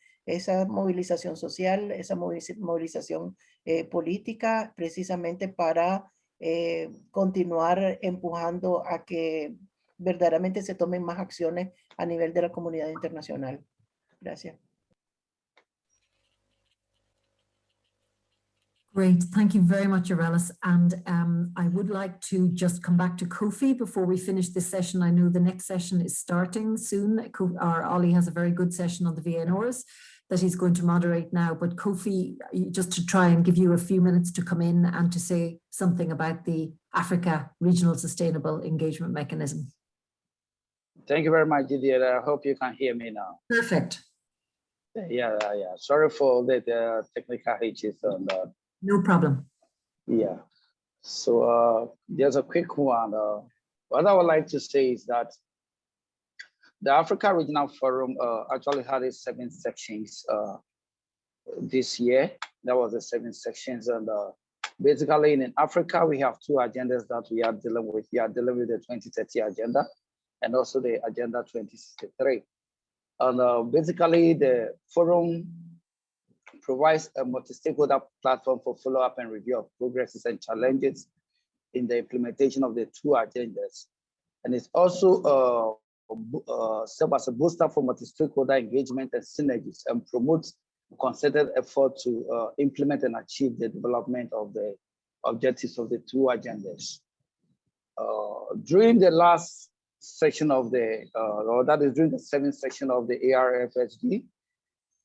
social, esa movilización política, precisamente para continuar empujando a que verdaderamente se tomen más acciones a nivel de la comunidad internacional. Gracias. Great, thank you very much, Aurelis. And I would like to just come back to Kofi before we finish this session. I know the next session is starting soon. Ollie has a very good session on the Vnrs that he's going to moderate now. But Kofi, just to try and give you a few minutes to come in and to say something about the Africa Regional Sustainable Engagement Mechanism. Thank you very much, Didier. I hope you can hear me now. Perfect. Yeah. Sorry for the technical hitches on the. No problem. Yeah. So there's a quick one. What I would like to say is that the Africa Regional Forum actually had its 7 sections this year. That was the 7 sections. And basically in Africa, we have 2 agendas that we are dealing with. We are dealing with the 2030 agenda and also the Agenda 2063. And basically the forum provides a multi-stakeholder platform for follow-up and review of progresses and challenges in the implementation of the 2 agendas. And it's also serves as a booster for multi-stakeholder engagement and synergies and promotes concerted effort to implement and achieve the development of the objectives of the 2 agendas. During the last section of the, or that is during the 7th section of the ARFSD,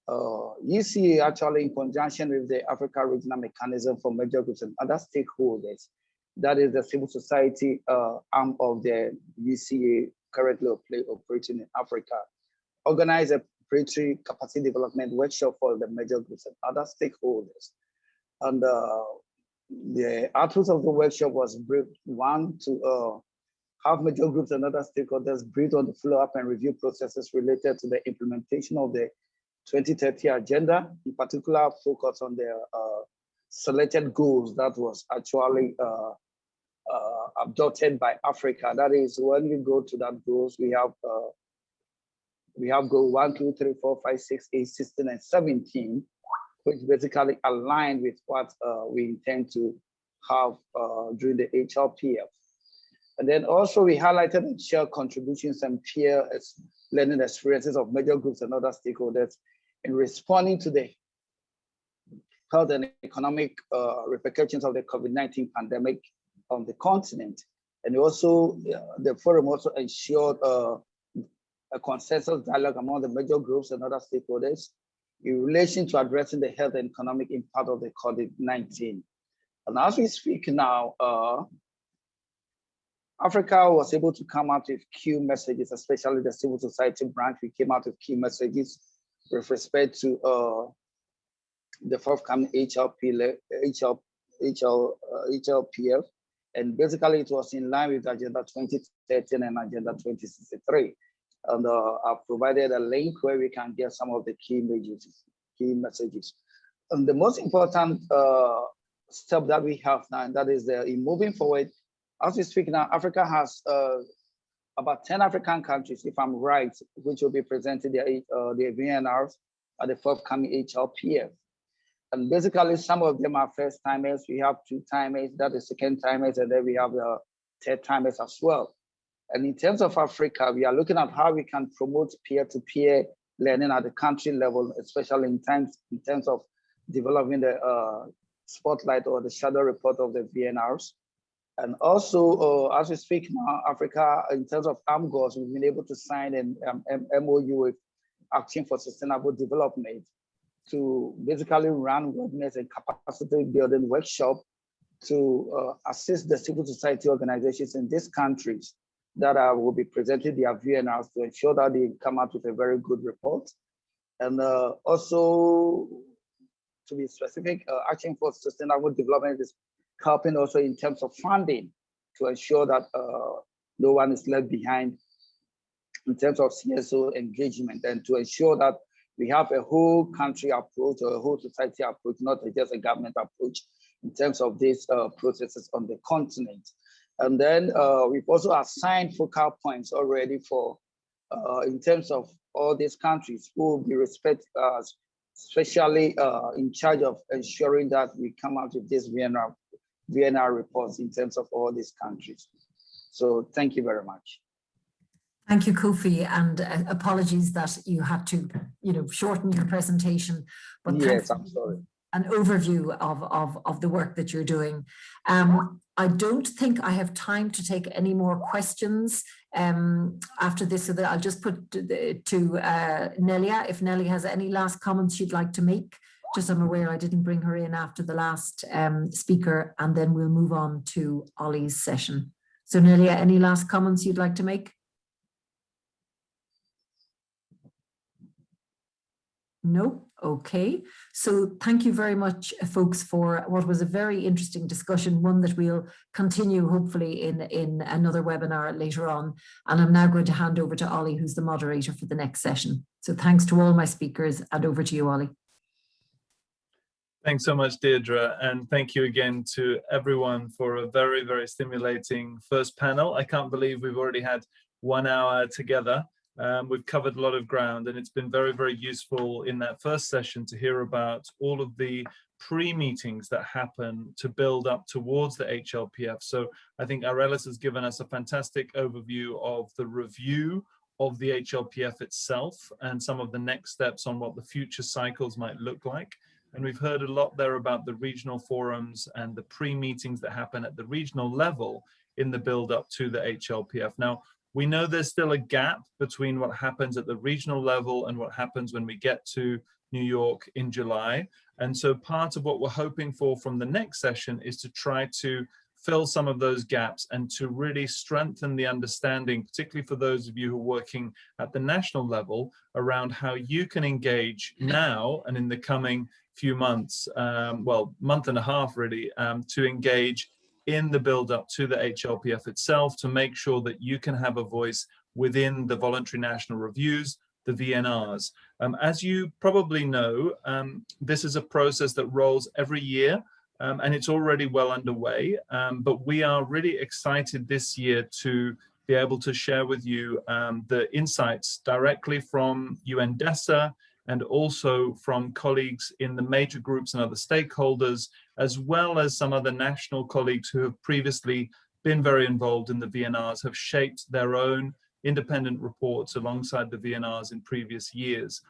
ECA actually in conjunction with the Africa Regional Mechanism for Major Groups and other stakeholders, that is the civil society arm of the ECA currently operating in Africa, organized a preparatory capacity development workshop for the major groups and other stakeholders. And the outputs of the workshop was briefed, 1, to have major groups and other stakeholders briefed on the follow-up and review processes related to the implementation of the 2030 agenda, in particular focus on the selected goals that was actually adopted by Africa. That is, when you go to that goals, we have goal 1, 2, 3, 4, 5, 6, 8, 16, and 17, which basically aligned with what we intend to have during the Hlpf. And then also we highlighted and shared contributions and peer learning experiences of major groups and other stakeholders in responding to the health and economic repercussions of the COVID-19 pandemic on the continent. And also the forum also ensured a consensus dialogue among the major groups and other stakeholders in relation to addressing the health and economic impact of the COVID-19. And as we speak now, Africa was able to come out with key messages, especially the civil society branch. We came out with key messages with respect to the forthcoming HLPF. And basically it was in line with Agenda 2013 and Agenda 2063. And I've provided a link where we can get some of the key messages. And the most important step that we have now, and that is in moving forward, as we speak now, Africa has about 10 African countries, if I'm right, which will be presenting the Vnrs at the forthcoming Hlpf. And basically, some of them are first timers. We have 2-timers, that is second timers, and then we have the third timers as well. And in terms of Africa, we are looking at how we can promote peer-to-peer learning at the country level, especially in terms of developing the spotlight or the shadow report of the Vnrs. And also, as we speak now, Africa, in terms of armed goals, we've been able to sign an MOU with Action for Sustainable Development to basically run awareness and capacity building workshop to assist the civil society organizations in these countries that will be presenting their Vnrs to ensure that they come out with a very good report. And also, to be specific, Action for Sustainable Development is helping also in terms of funding to ensure that no one is left behind in terms of CSO engagement, and to ensure that we have a whole country approach or a whole society approach, not just a government approach in terms of these processes on the continent. And then we've also assigned focal points already for in terms of all these countries who will be especially in charge of ensuring that we come out with this VNR reports in terms of all these countries. So thank you very much. Thank you, Kofi, and apologies that you had to, shorten your presentation. But yes, I'm sorry. An overview of the work that you're doing. I don't think I have time to take any more questions after this, so that I'll just put to Nelia, if Nelly has any last comments she'd like to make. Just I'm aware I didn't bring her in after the last speaker, and then we'll move on to Ollie's session. So Nelia, any last comments you'd like to make? No? Okay. So thank you very much, folks, for what was a very interesting discussion, one that we'll continue hopefully in another webinar later on. And I'm now going to hand over to Ollie, who's the moderator for the next session. So thanks to all my speakers, and over to you, Ollie. Thanks so much, Deirdre, and thank you again to everyone for a very, very stimulating first panel. I can't believe we've already had 1 hour together. We've covered a lot of ground, and it's been very, very useful in that first session to hear about all of the pre-meetings that happen to build up towards the HLPF. So I think Arelis has given us a fantastic overview of the review of the HLPF itself and some of the next steps on what the future cycles might look like. And we've heard a lot there about the regional forums and the pre-meetings that happen at the regional level in the build-up to the HLPF. Now, we know there's still a gap between what happens at the regional level and what happens when we get to New York in July. And so part of what we're hoping for from the next session is to try to fill some of those gaps and to really strengthen the understanding, particularly for those of you who are working at the national level, around how you can engage now and in the coming few months, well, month and a half really, to engage in the build-up to the HLPF itself, to make sure that you can have a voice within the voluntary national reviews, the VNRs. As you probably know, this is a process that rolls every year, and it's already well underway, but we are really excited this year to be able to share with you the insights directly from UNDESA, and also from colleagues in the major groups and other stakeholders, as well as some other national colleagues who have previously been very involved in the VNRs, have shaped their own independent reports alongside the VNRs in previous years.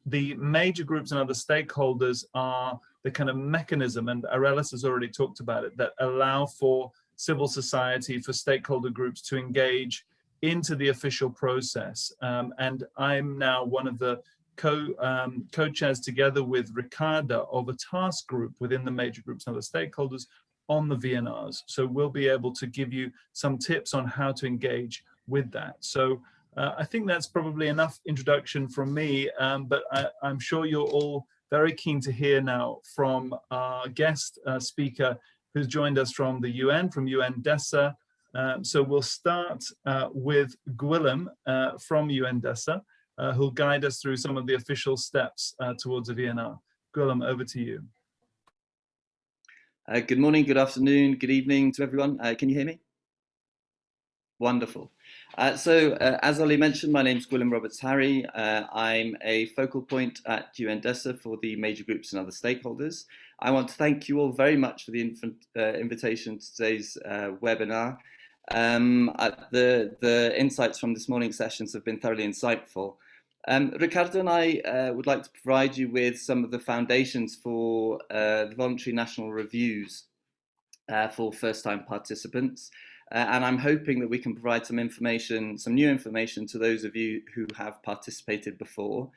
The major groups and other stakeholders are the kind of mechanism, and Arelis has already talked about it, that allow for civil society, for stakeholder groups to engage into the official process. And I'm now one of the co-chairs together with Ricardo of a task group within the major groups and other stakeholders on the Vnrs. So we'll be able to give you some tips on how to engage with that. So I think that's probably enough introduction from me, but I'm sure you're all very keen to hear now from our guest speaker who's joined us from the UN, from UNDESA. So we'll start with Gwilym from UNDESA, who'll guide us through some of the official steps towards a VNR. Gwilym, over to you. Good morning, good afternoon, good evening to everyone. Can you hear me? Wonderful. As Ollie mentioned, my name is Gwilym Roberts-Harry. I'm a focal point at UNDESA for the major groups and other stakeholders. I want to thank you all very much for the invitation to today's webinar. The insights from this morning's sessions have been thoroughly insightful. Ricardo and I would like to provide you with some of the foundations for the voluntary national reviews for first-time participants. And I'm hoping that we can provide some information, some new information to those of you who have participated before.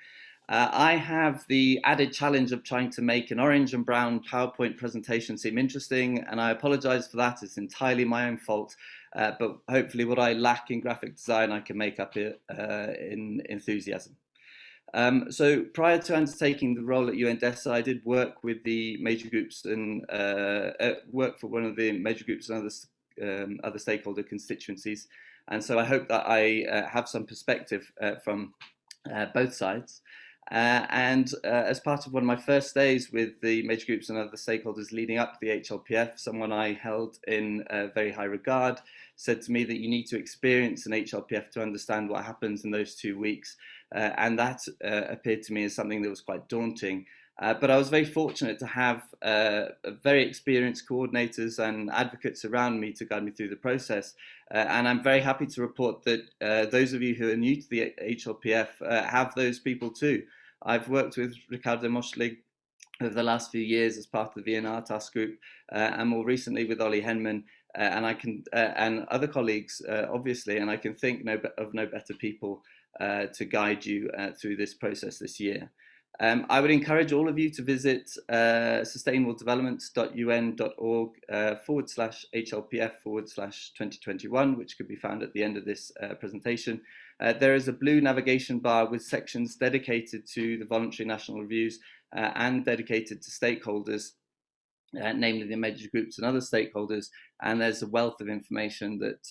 I have the added challenge of trying to make an orange and brown PowerPoint presentation seem interesting, and I apologize for that. It's entirely my own fault, but hopefully what I lack in graphic design, I can make up in enthusiasm. So prior to undertaking the role at UNDESA, I did work with the major groups and work for one of the major groups and other stakeholder constituencies. And so I hope that I have some perspective from both sides. As part of one of my first days with the major groups and other stakeholders leading up to the Hlpf, someone I held in very high regard said to me that you need to experience an Hlpf to understand what happens in those 2 weeks. And that appeared to me as something that was quite daunting. But I was very fortunate to have very experienced coordinators and advocates around me to guide me through the process. And I'm very happy to report that those of you who are new to the Hlpf have those people too. I've worked with Ricardo Muchilnik over the last few years as part of the VNR task group, and more recently with Ollie Henman, and other colleagues, obviously, and I can think of no better people to guide you through this process this year. I would encourage all of you to visit sustainabledevelopment.un.org/HLPF/2021, which could be found at the end of this presentation. There is a blue navigation bar with sections dedicated to the voluntary national reviews and dedicated to stakeholders, namely the major groups and other stakeholders, and there's a wealth of information that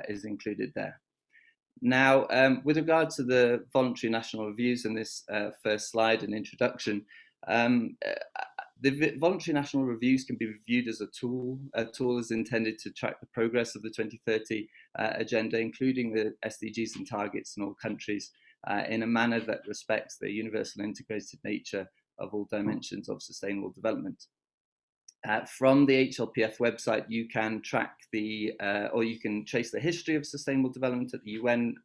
is included there. Now, with regard to the voluntary national reviews in this first slide and introduction, the voluntary national reviews can be viewed as a tool. A tool is intended to track the progress of the 2030 agenda, including the SDGs and targets in all countries, in a manner that respects the universal integrated nature of all dimensions of sustainable development. From the Hlpf website, you can track or you can trace the history of sustainable development at the UN.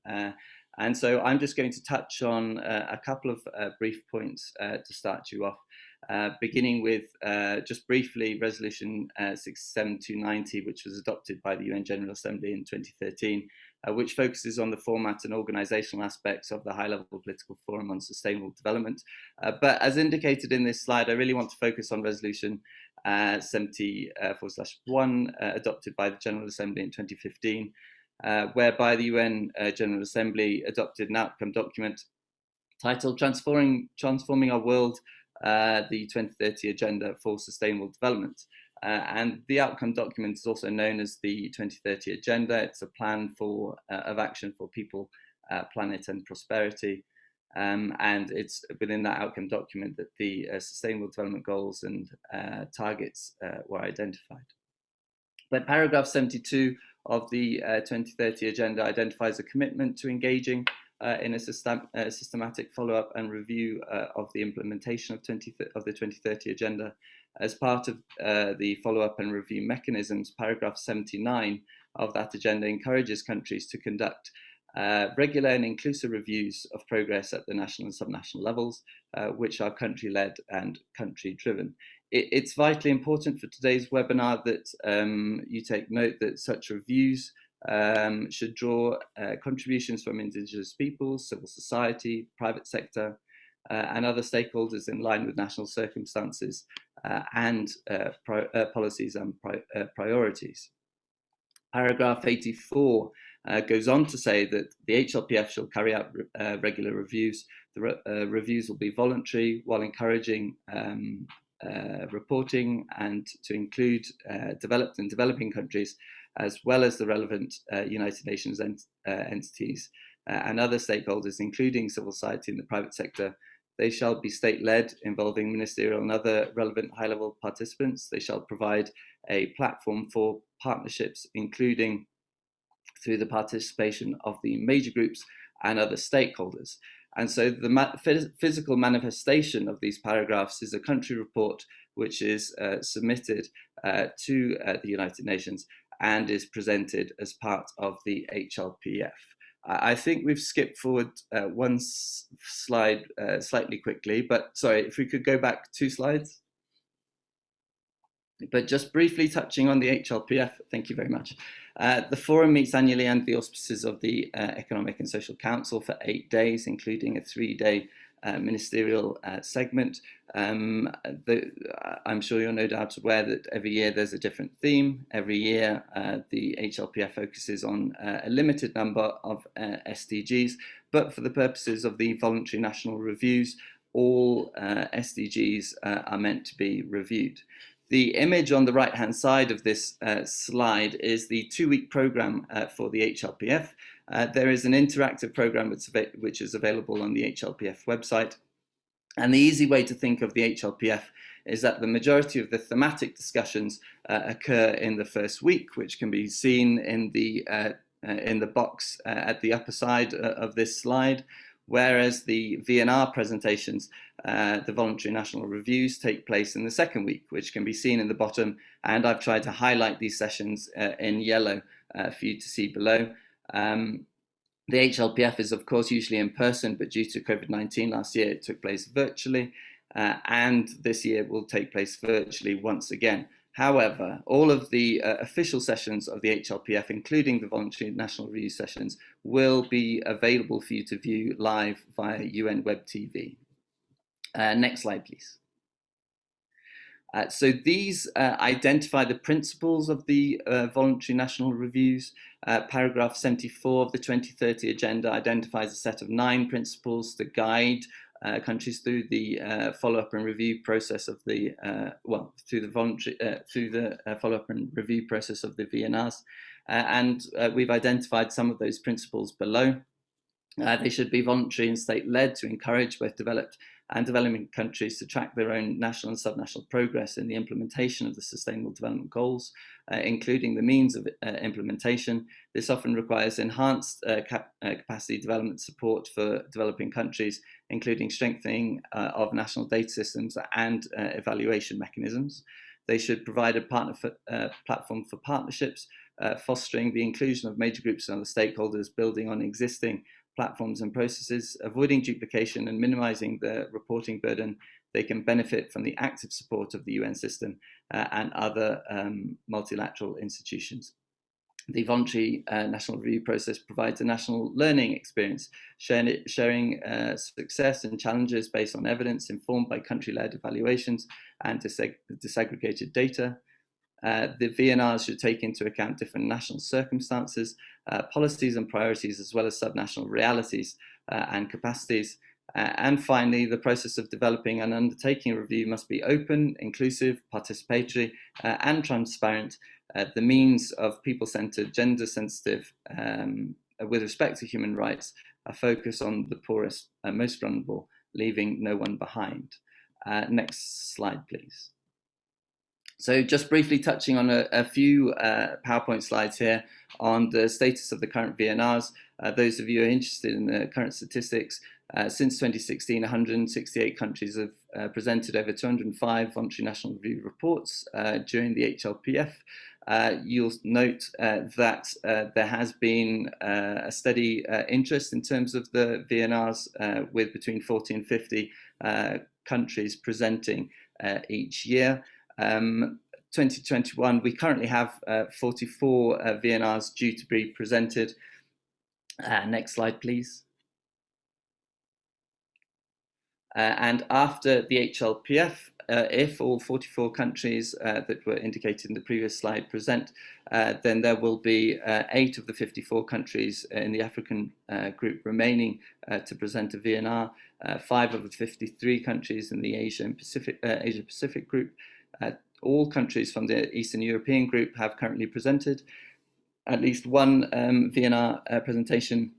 And so I'm just going to touch on a couple of brief points to start you off, beginning with just briefly Resolution 67290, which was adopted by the UN General Assembly in 2013, which focuses on the format and organizational aspects of the high-level political forum on sustainable development. But as indicated in this slide, I really want to focus on Resolution 74/1, adopted by the General Assembly in 2015, whereby the UN General Assembly adopted an outcome document titled Transforming Our World, the 2030 Agenda for Sustainable Development. And the outcome document is also known as the 2030 Agenda. It's a plan of action for people, planet and prosperity. And it's within that outcome document that the Sustainable Development Goals and targets were identified. But paragraph 72 of the 2030 Agenda identifies a commitment to engaging in a systematic follow-up and review of the implementation of the 2030 Agenda. As part of the follow-up and review mechanisms, paragraph 79 of that agenda encourages countries to conduct regular and inclusive reviews of progress at the national and subnational levels, which are country-led and country-driven. It's vitally important for today's webinar that you take note that such reviews should draw contributions from indigenous peoples, civil society, private sector, and other stakeholders in line with national circumstances and policies and priorities. Paragraph 84 goes on to say that the HLPF shall carry out regular reviews. The reviews will be voluntary while encouraging reporting and to include developed and developing countries, as well as the relevant United Nations entities and other stakeholders, including civil society and the private sector. They shall be state-led, involving ministerial and other relevant high-level participants. They shall provide a platform for partnerships, including through the participation of the major groups and other stakeholders. And so the physical manifestation of these paragraphs is a country report which is submitted to the United Nations and is presented as part of the HLPF. I think we've skipped forward one slide slightly quickly, but sorry, if we could go back 2 slides. But just briefly touching on the HLPF, thank you very much. The forum meets annually under the auspices of the Economic and Social Council for 8 days, including a 3-day ministerial segment. I'm sure you're no doubt aware that every year there's a different theme. Every year the HLPF focuses on a limited number of SDGs, but for the purposes of the voluntary national reviews, all SDGs are meant to be reviewed. The image on the right-hand side of this slide is the 2-week program for the HLPF. There is an interactive program which is available on the HLPF website. And the easy way to think of the HLPF is that the majority of the thematic discussions occur in the first week, which can be seen in the box at the upper side of this slide, whereas the VNR presentations, the voluntary national reviews, take place in the second week, which can be seen in the bottom. And I've tried to highlight these sessions in yellow for you to see below. The HLPF is, of course, usually in person, but due to COVID-19 last year, it took place virtually, and this year will take place virtually once again. However, all of the official sessions of the HLPF, including the voluntary national review sessions, will be available for you to view live via UN Web TV. Next slide, please. So these identify the principles of the voluntary national reviews. Paragraph 74 of the 2030 agenda identifies a set of 9 principles to guide countries through the follow-up and review process of the through the follow-up and review process of the VNRs, and we've identified some of those principles below. They should be voluntary and state-led to encourage both developed and developing countries to track their own national and subnational progress in the implementation of the Sustainable Development Goals, including the means of implementation. This often requires enhanced capacity development support for developing countries, including strengthening of national data systems and evaluation mechanisms. They should provide a platform for partnerships, fostering the inclusion of major groups and other stakeholders, building on existing platforms and processes, avoiding duplication and minimizing the reporting burden. They can benefit from the active support of the UN system and other multilateral institutions. The voluntary national review process provides a national learning experience, sharing success and challenges based on evidence informed by country-led evaluations and disaggregated data. The VNRs should take into account different national circumstances, policies and priorities, as well as subnational realities and capacities. And finally, the process of developing and undertaking a review must be open, inclusive, participatory, and transparent. The means of people-centered, gender-sensitive, with respect to human rights, a focus on the poorest and most vulnerable, leaving no one behind. Next slide, please. So just briefly touching on a few PowerPoint slides here on the status of the current VNRs. Those of you who are interested in the current statistics, since 2016, 168 countries have presented over 205 voluntary national review reports during the HLPF. You'll note that there has been a steady interest in terms of the VNRs, with between 40 and 50 countries presenting each year. 2021, we currently have 44 Vnrs due to be presented. Next slide, please. And after the Hlpf, if all 44 countries that were indicated in the previous slide present, then there will be 8 of the 54 countries in the African group remaining to present a VNR, 5 of the 53 countries in the Asia Pacific group. All countries from the Eastern European group have currently presented. At least one VNR presentation.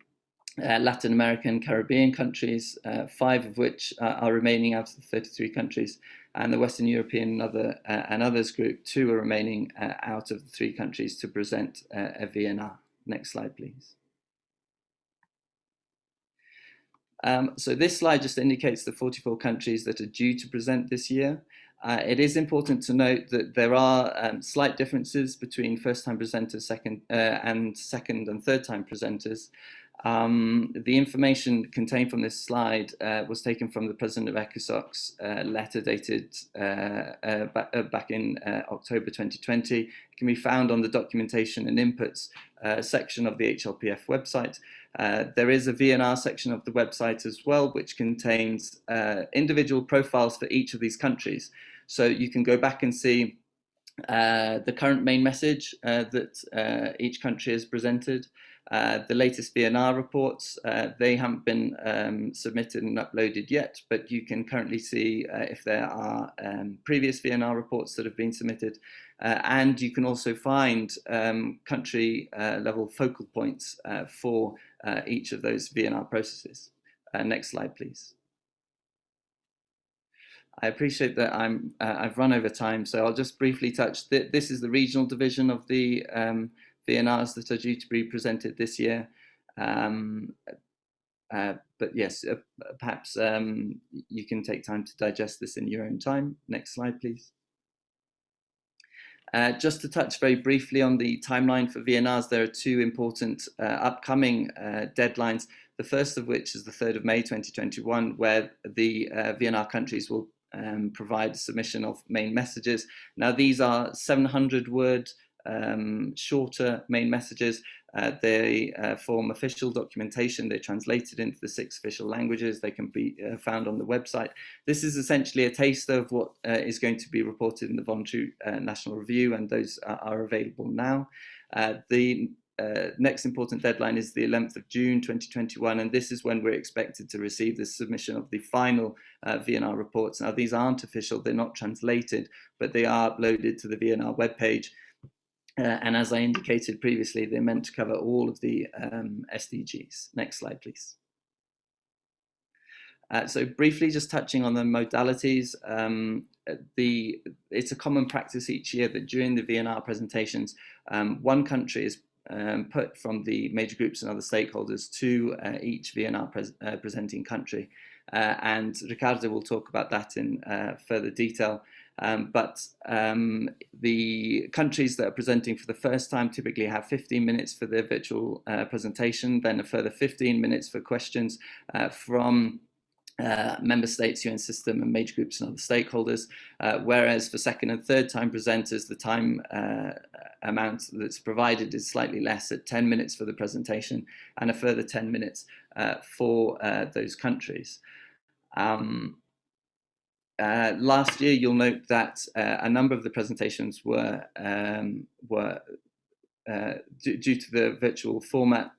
Latin American, Caribbean countries, 5 of which are remaining out of the 33 countries, and the Western European and others group, 2 are remaining out of the 3 countries to present a VNR. Next slide, please. So this slide just indicates the 44 countries that are due to present this year. It is important to note that there are slight differences between first-time presenters and second and third-time presenters. The information contained from this slide was taken from the President of ECOSOC's letter dated back in October 2020. It can be found on the documentation and inputs section of the Hlpf website. There is a VNR section of the website as well, which contains individual profiles for each of these countries. So you can go back and see the current main message that each country has presented. The latest VNR reports, they haven't been submitted and uploaded yet, but you can currently see if there are previous VNR reports that have been submitted. And you can also find country level focal points for each of those VNR processes. Next slide, please. I appreciate that I've run over time, so I'll just briefly touch. This is the regional division of the VNRs that are due to be presented this year. But yes, perhaps you can take time to digest this in your own time. Next slide, please. Just to touch very briefly on the timeline for VNRs, there are 2 important upcoming deadlines. The first of which is the 3rd of May 2021, where the VNR countries will provide submission of main messages. Now, these are 700-word shorter main messages. They form official documentation. They're translated into the 6 official languages. They can be found on the website. This is essentially a taster of what is going to be reported in the Voluntary National Review, and those are available now. The next important deadline is the 11th of June 2021, and this is when we're expected to receive the submission of the final VNR reports. Now, these aren't official, they're not translated, but they are uploaded to the VNR webpage. And as I indicated previously, they're meant to cover all of the SDGs. Next slide, please. So briefly, just touching on the modalities, it's a common practice each year that during the VNR presentations, one country is put from the major groups and other stakeholders to each VNR presenting country. And Ricardo will talk about that in further detail. But the countries that are presenting for the first time typically have 15 minutes for their virtual presentation, then a further 15 minutes for questions from member states, UN system and major groups and other stakeholders, whereas for second and third time presenters, the time amount that's provided is slightly less at 10 minutes for the presentation and a further 10 minutes for those countries. Last year, you'll note that a number of the presentations were due to the virtual format,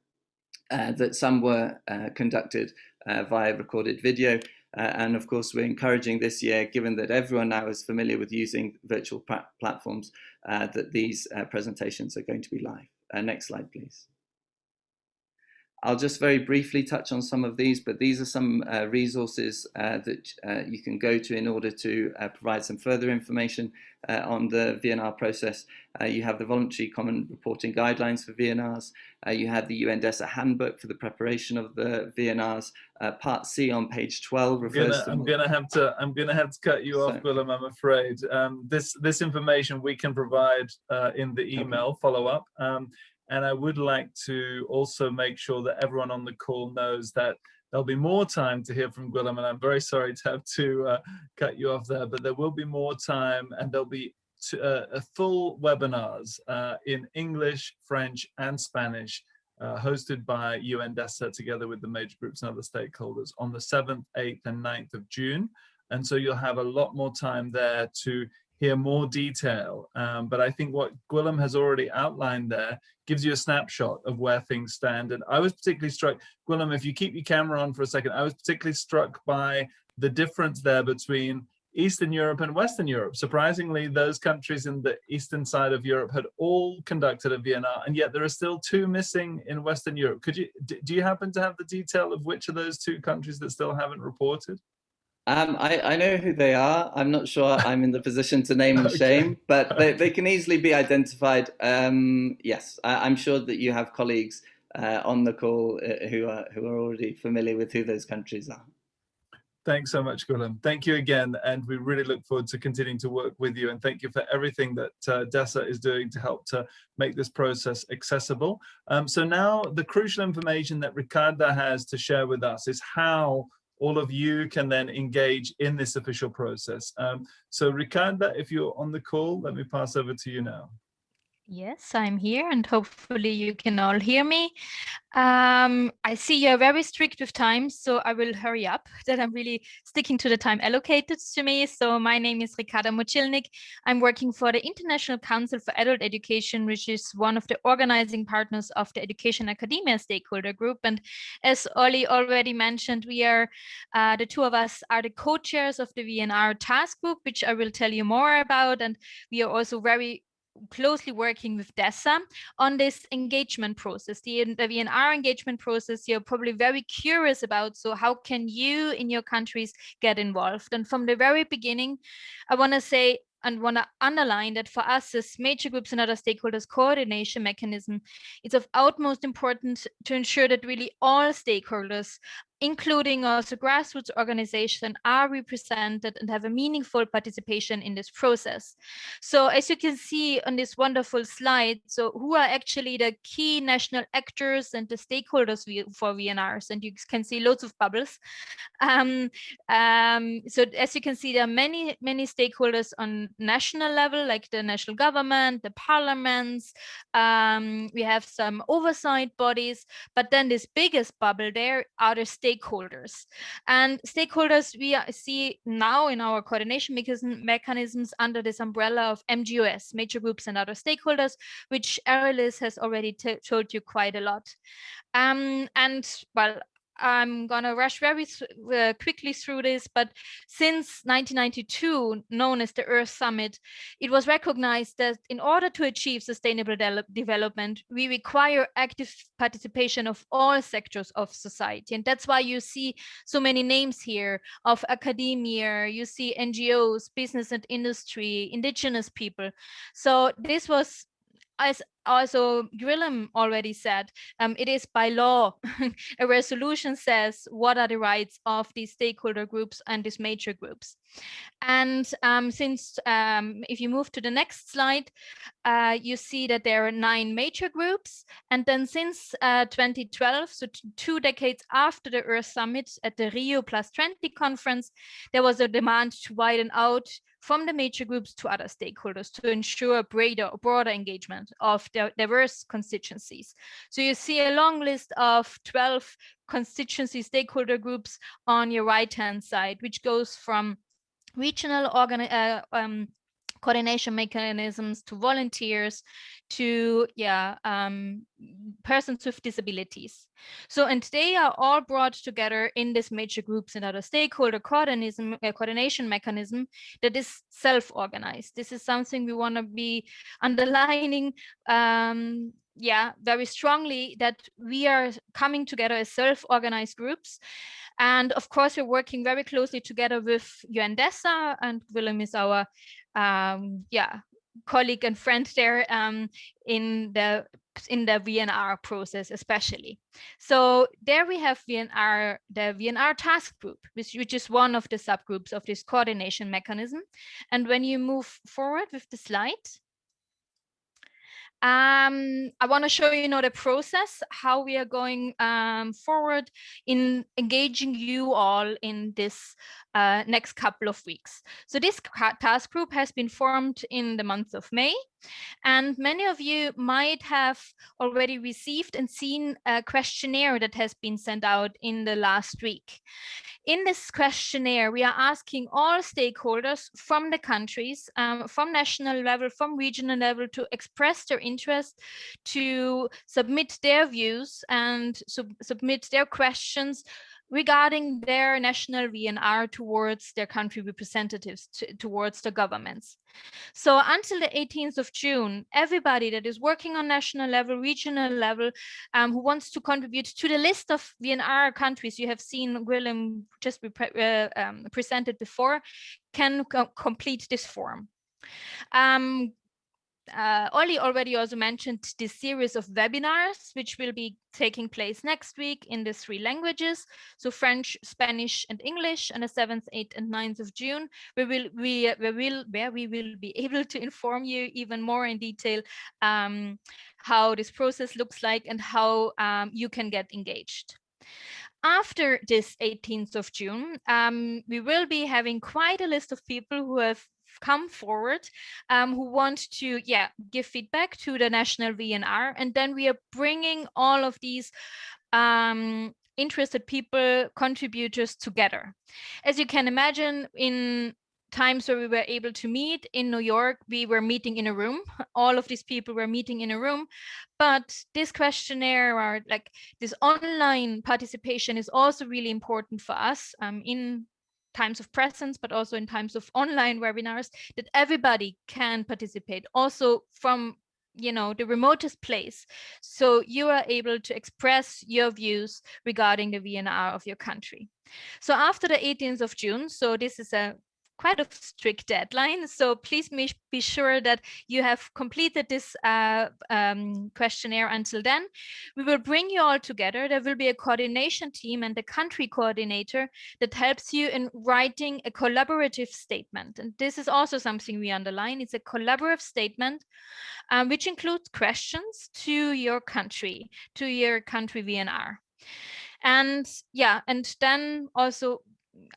that some were conducted via recorded video. And of course, we're encouraging this year, given that everyone now is familiar with using virtual platforms, that these presentations are going to be live. Next slide, please. I'll just very briefly touch on some of these, but these are some resources that you can go to in order to provide some further information on the VNR process. You have the Voluntary Common Reporting Guidelines for VNRs. You have the UNDESA Handbook for the preparation of the VNRs. Part C on page 12 refers to... I'm gonna have to cut you off, Willem, I'm afraid. This information we can provide in the email follow-up. And I would like to also make sure that everyone on the call knows that there'll be more time to hear from Willem, and I'm very sorry to have to cut you off there, but there will be more time and there'll be full webinars in English, French, and Spanish, hosted by UNDESA together with the major groups and other stakeholders on the 7th, 8th, and 9th of June. And so you'll have a lot more time there to hear more detail. But I think what Gwilym has already outlined there gives you a snapshot of where things stand. And I was particularly struck, Gwilym, if you keep your camera on for a second, I was particularly struck by the difference there between Eastern Europe and Western Europe. Surprisingly, those countries in the eastern side of Europe had all conducted a VNR, and yet there are still 2 missing in Western Europe. Do you happen to have the detail of which of those 2 countries that still haven't reported? I know who they are. I'm not sure I'm in the position to name and shame, but they can easily be identified. Yes, I'm sure that you have colleagues on the call who are already familiar with who those countries are. Thanks so much, Gwilym. Thank you again, and we really look forward to continuing to work with you, and thank you for everything that DESA is doing to help to make this process accessible. So now the crucial information that Ricardo has to share with us is how all of you can then engage in this official process. So Ricardo, if you're on the call, let me pass over to you now. Yes, I'm here, and hopefully you can all hear me. I see you're very strict with time, so I will hurry up, that I'm really sticking to the time allocated to me. So my name is Ricardo Muchilnik. I'm working for the International Council for Adult Education, which is one of the organizing partners of the Education Academia stakeholder group. And as Ollie already mentioned, we are, the 2 of us are the co-chairs of the VNR task group, which I will tell you more about. And we are also very closely working with DESA on this engagement process, the VNR engagement process. You're probably very curious about, so how can you in your countries get involved? And from the very beginning, I want to say and want to underline that for us as major groups and other stakeholders coordination mechanism, it's of utmost importance to ensure that really all stakeholders, including also grassroots organizations, are represented and have a meaningful participation in this process. So as you can see on this wonderful slide, so who are actually the key national actors and the stakeholders for VNRs? And you can see loads of bubbles. So as you can see, there are many stakeholders on national level, like the national government, the parliaments. We have some oversight bodies, but then this biggest bubble there are the stakeholders. And stakeholders we see now in our coordination mechanisms under this umbrella of MGOS, major groups and other stakeholders, which Arilis has already told you quite a lot. And well, I'm gonna rush very quickly through this, but since 1992, known as the Earth Summit, it was recognized that in order to achieve sustainable development, we require active participation of all sectors of society. And that's why you see so many names here of academia, you see NGOs, business and industry, indigenous people. So this was, as also Gwilym already said, it is by law. A resolution says what are the rights of these stakeholder groups and these major groups. And since, if you move to the next slide, you see that there are 9 major groups. And then since 2012, so 2 decades after the Earth Summit at the Rio+20 conference, there was a demand to widen out from the major groups to other stakeholders to ensure broader engagement of diverse constituencies. So you see a long list of 12 constituency stakeholder groups on your right-hand side, which goes from regional coordination mechanisms to volunteers to persons with disabilities. So, and they are all brought together in this major groups and other stakeholder coordination mechanism that is self-organized. This is something we want to be underlining very strongly, that we are coming together as self-organized groups. And of course, we're working very closely together with UNDESA, and Gwilym is our colleague and friend there in the VNR process especially. So there we have the VNR task group, which is one of the subgroups of this coordination mechanism. And when you move forward with the slide, I want to show you the process, how we are going forward in engaging you all in this next couple of weeks. So this task group has been formed in the month of May, and many of you might have already received and seen a questionnaire that has been sent out in the last week. In this questionnaire, we are asking all stakeholders from the countries, from national level, from regional level, to express their interest, to submit their views and submit their questions regarding their national VNR towards their country representatives, towards the governments. So until the 18th of June, everybody that is working on national level, regional level, who wants to contribute to the list of VNR countries you have seen Willem just presented before, can complete this form. Ollie already also mentioned this series of webinars, which will be taking place next week in the 3 languages, so French, Spanish, and English, on the 7th, 8th, and 9th of June, where we will be able to inform you even more in detail how this process looks like and how you can get engaged. After this 18th of June, we will be having quite a list of people who have come forward, who want to give feedback to the national VNR, and then we are bringing all of these interested people, contributors together. As you can imagine, in times where we were able to meet in New York, we were meeting in a room. All of these people were meeting in a room, but this questionnaire, or like this online participation, is also really important for us in times of presence, but also in times of online webinars, that everybody can participate, also from the remotest place. So you are able to express your views regarding the VNR of your country. So after the 18th of June, so this is a quite a strict deadline, so please be sure that you have completed this questionnaire until then. We will bring you all together. There will be a coordination team and a country coordinator that helps you in writing a collaborative statement, and this is also something we underline. It's a collaborative statement which includes questions to your country VNR. And and then also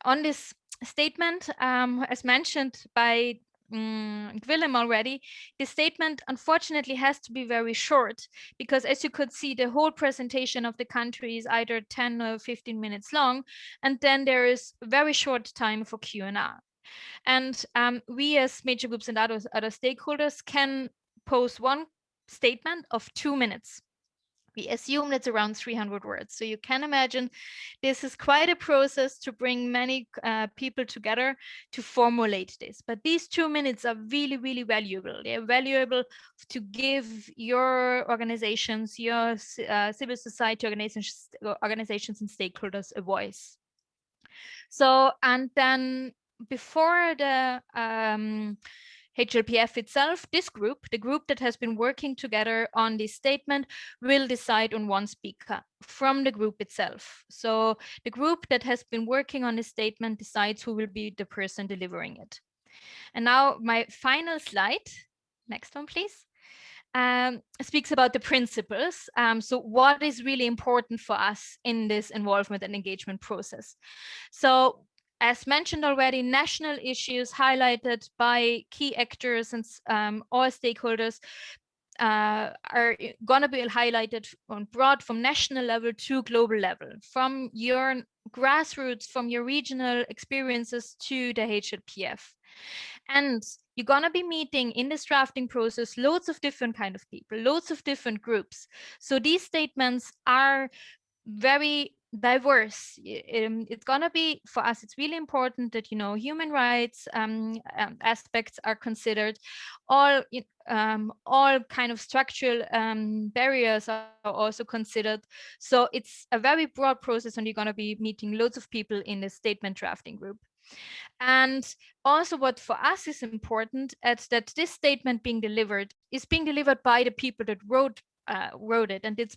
on this statement, as mentioned by Willem already, the statement unfortunately has to be very short, because as you could see, the whole presentation of the country is either 10 or 15 minutes long, and then there is very short time for Q&A. And we as major groups and other stakeholders can post one statement of 2 minutes. We assume that's around 300 words. So you can imagine this is quite a process to bring many people together to formulate this. But these 2 minutes are really, really valuable. They're valuable to give your organizations, your civil society organizations and stakeholders a voice. So, and then before the Hlpf itself, this group, the group that has been working together on this statement, will decide on one speaker from the group itself. So the group that has been working on this statement decides who will be the person delivering it. And now my final slide, next one please, speaks about the principles. So what is really important for us in this involvement and engagement process? So as mentioned already, national issues highlighted by key actors and all stakeholders are going to be highlighted and brought from national level to global level, from your grassroots, from your regional experiences to the Hlpf. And you're going to be meeting in this drafting process loads of different kind of people, loads of different groups. So these statements are very diverse. It's going to be, for us, it's really important that human rights aspects are considered. All kind of structural barriers are also considered. So it's a very broad process, and you're going to be meeting loads of people in the statement drafting group. And also what for us is important is that this statement being delivered by the people that wrote it, and it's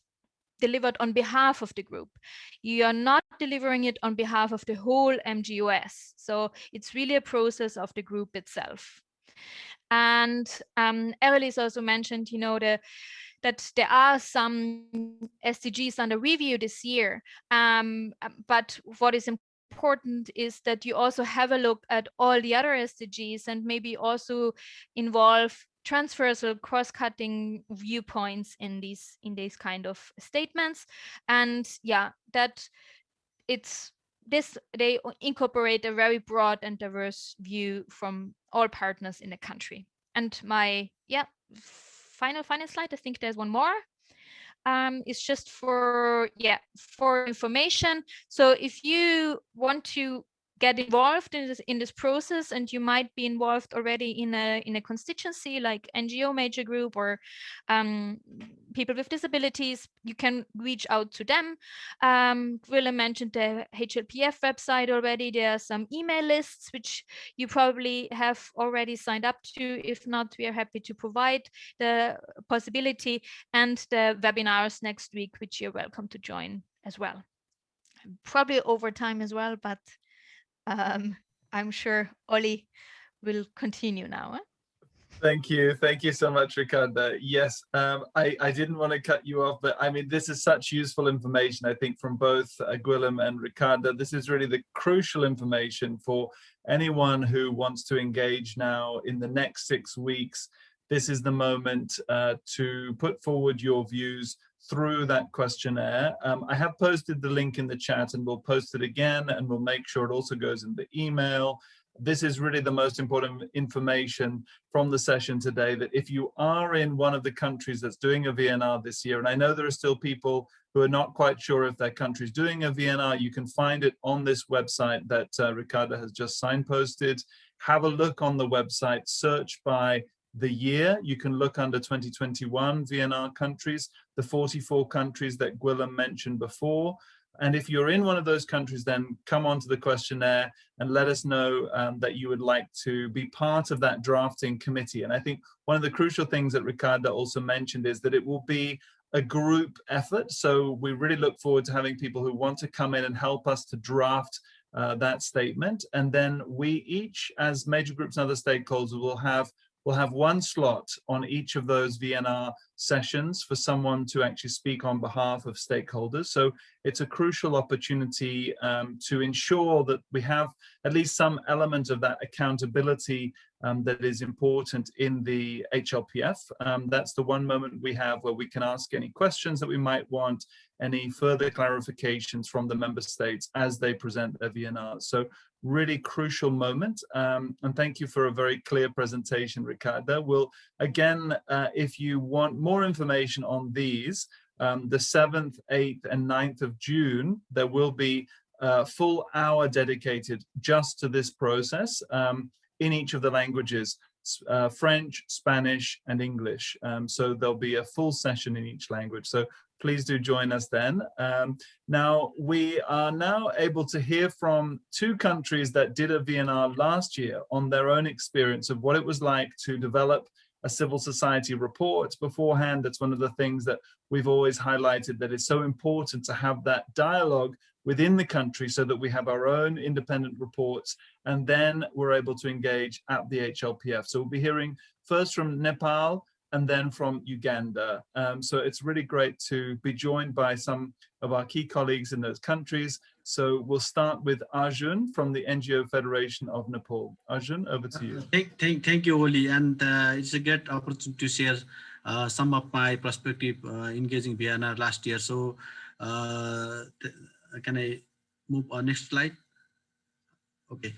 delivered on behalf of the group. You are not delivering it on behalf of the whole MGOS. So it's really a process of the group itself. And Evelys also mentioned, that there are some SDGs under review this year. But what is important is that you also have a look at all the other SDGs and maybe also involve transversal cross-cutting viewpoints in these kind of statements. And yeah, that they incorporate a very broad and diverse view from all partners in the country. And my final slide, I think there's one more. It's just for information. So if you want to get involved in this process, and you might be involved already in a constituency like NGO major group or people with disabilities, you can reach out to them. Willem mentioned the Hlpf website already. There are some email lists which you probably have already signed up to. If not, we are happy to provide the possibility, and the webinars next week, which you're welcome to join as well. Probably over time as well, but I'm sure Ollie will continue now. Thank you so much, Ricardo. Yes, I didn't want to cut you off, but I mean, this is such useful information, I think, from both Willem and Ricardo. This is really the crucial information for anyone who wants to engage now in the next 6 weeks. This is the moment to put forward your views through that questionnaire. I have posted the link in the chat, and we'll post it again, and we'll make sure it also goes in the email. This is really the most important information from the session today, that if you are in one of the countries that's doing a VNR this year, and I know there are still people who are not quite sure if their country's doing a VNR, you can find it on this website that Ricardo has just signposted. Have a look on the website, search by the year. You can look under 2021 VNR countries, the 44 countries that Willem mentioned before. And if you're in one of those countries, then come onto the questionnaire and let us know that you would like to be part of that drafting committee. And I think one of the crucial things that Ricardo also mentioned is that it will be a group effort. So we really look forward to having people who want to come in and help us to draft that statement. And then we each, as major groups and other stakeholders, will have one slot on each of those VNR sessions for someone to actually speak on behalf of stakeholders. So it's a crucial opportunity to ensure that we have at least some element of that accountability that is important in the Hlpf. That's the one moment we have where we can ask any questions that we might want, any further clarifications from the member states as they present their VNR. So really crucial moment. And thank you for a very clear presentation, Ricardo. We'll, again, if you want more information on these, the 7th, 8th, and 9th of June, there will be a full hour dedicated just to this process in each of the languages, French, Spanish, and English. So there'll be a full session in each language. So please do join us then. Now, we are now able to hear from 2 countries that did a VNR last year on their own experience of what it was like to develop a civil society report beforehand. That's one of the things that we've always highlighted, that it's so important to have that dialogue within the country so that we have our own independent reports, and then we're able to engage at the Hlpf. So we'll be hearing first from Nepal and then from Uganda. So it's really great to be joined by some of our key colleagues in those countries. So we'll start with Arjun from the Ngo Federation of Nepal. Arjun, over to you. Thank you, Oli. And it's a great opportunity to share some of my perspective engaging Vienna last year. So can I move on next slide? Okay.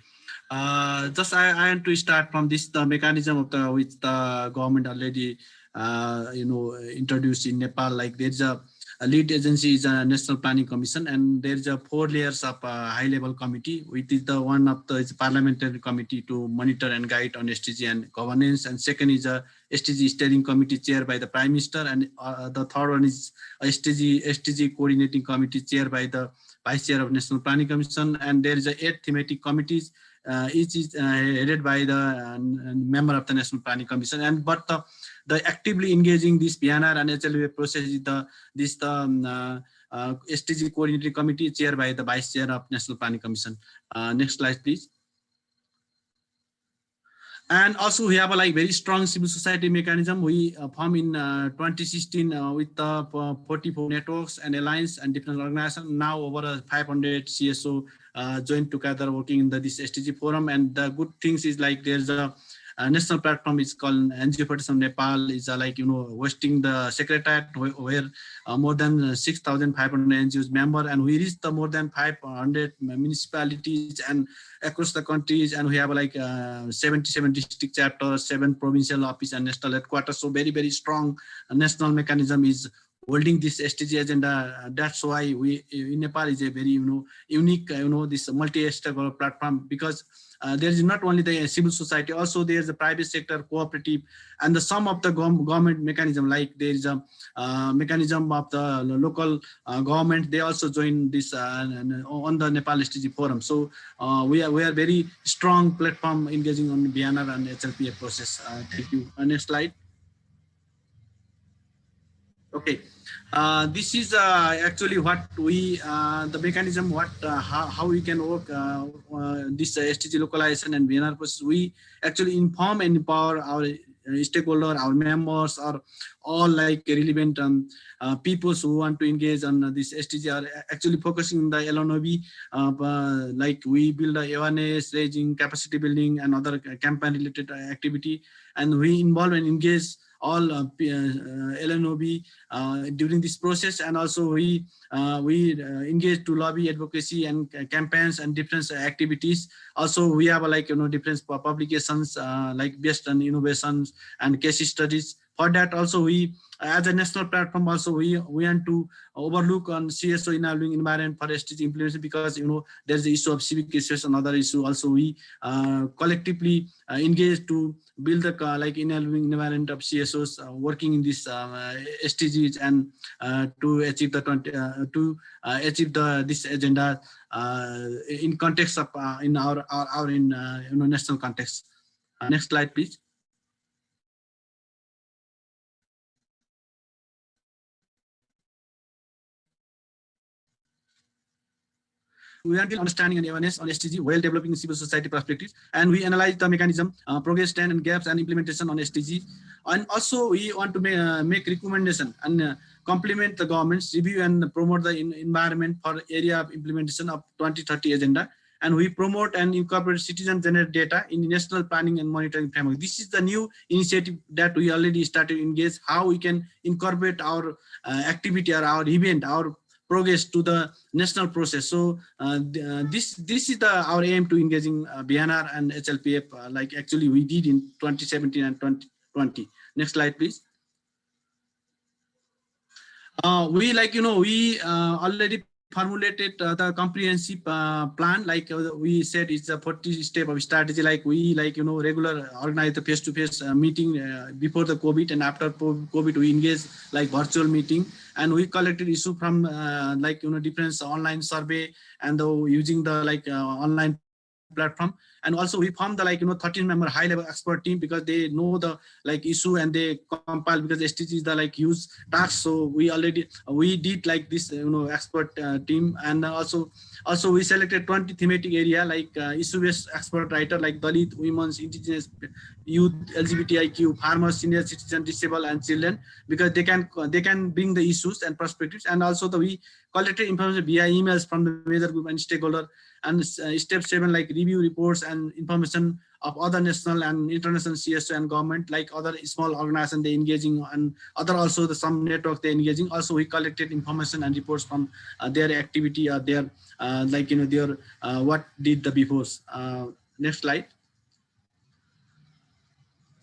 Just I want to start from this, the mechanism of which the government already introduced in Nepal. Like there's a lead agency is a National Planning Commission, and there's a 4 layers of a high-level committee, which is the one of the parliamentary committee to monitor and guide on SDG and governance, and second is a SDG steering committee chaired by the Prime Minister, and the third one is a SDG coordinating committee chaired by the Vice Chair of National Planning Commission, and there is 8 thematic committees. Each is headed by the member of the National Planning Commission, and but the actively engaging this PNR and HLPF process is the SDG Coordinating Committee chaired by the Vice Chair of National Planning Commission. Next slide, please. And also we have a like very strong civil society mechanism. We formed in 2016 with 44 networks and alliance and different organizations. Now over 500 CSO joined together working in this SDG forum. And the good things is like there's a national platform is called Ngo Federation of Nepal is like, you know, hosting the secretariat where more than 6,500 NGOs member, and we reached the more than 500 municipalities and across the countries, and we have like 77 district chapters, 7 provincial office and national headquarters. So very, very strong national mechanism is holding this SDG agenda. That's why we in Nepal is a very, you know, unique, you know, this multi-stakeholder platform, because there is not only the civil society, also there is the private sector, cooperative, and the sum of the government mechanism, like there is a mechanism of the local government, they also join this on the Nepal SDG forum. So we are very strong platform engaging on Vienna and Hlpf process. Thank you. Next slide. Okay, this is actually what we, the mechanism, what how we can work this SDG localization and Vienna process. We actually inform and empower our stakeholder, our members, or all like relevant people who want to engage on this SDG are actually focusing on the LNOB. Like we build awareness, raising, capacity building, and other campaign related activity, and we involve and engage all LNOB during this process, and also we engage to lobby, advocacy, and campaigns and different activities. Also, we have like, you know, different publications like based on innovations and case studies. For that, also we, as a national platform, also we want to overlook on CSO enabling environment for SDG implementation, because, you know, there's the issue of civic issues, another issue. Also, we collectively engage to build the like enabling environment of CSOs working in this SDGs, and to achieve the this agenda in context of in our you know, national context. Next slide, please. We are understanding and awareness on SDG while developing civil society perspectives, and we analyze the mechanism, progress, trend, and gaps, and implementation on SDG. And also, we want to make recommendation and complement the government's review and promote the environment for area of implementation of 2030 agenda. And we promote and incorporate citizen-generated data in national planning and monitoring framework. This is the new initiative that we already started to engage, how we can incorporate our activity or our event, our progress to the national process. So this is our aim to engaging Vienna and Hlpf, like actually we did in 2017 and 2020. Next slide, please. We like, you know, we already formulated the comprehensive plan. Like we said, it's a 40-step of strategy. Like we, like, you know, regular organize the face-to-face meeting before the COVID, and after COVID we engage like virtual meeting, and we collected issue from like, you know, different online survey, and using the like online platform. And also we formed the like, you know, 13-member high-level expert team, because they know the like issue and they compile, because SDG is the like huge task. So we did like this, you know, expert team. And also we selected 20 thematic area, like issue-based expert writer like Dalit, women's, indigenous, youth, LGBTIQ, farmers, senior citizen, disabled, and children, because they can bring the issues and perspectives. And also we collected information via emails from the major group and stakeholder. And step 7, like review reports and information of other national and international CSO and government, like other small organizations they engaging, and other also some network they engaging. Also we collected information and reports from their activity or their like, you know, their what did the befores. Next slide.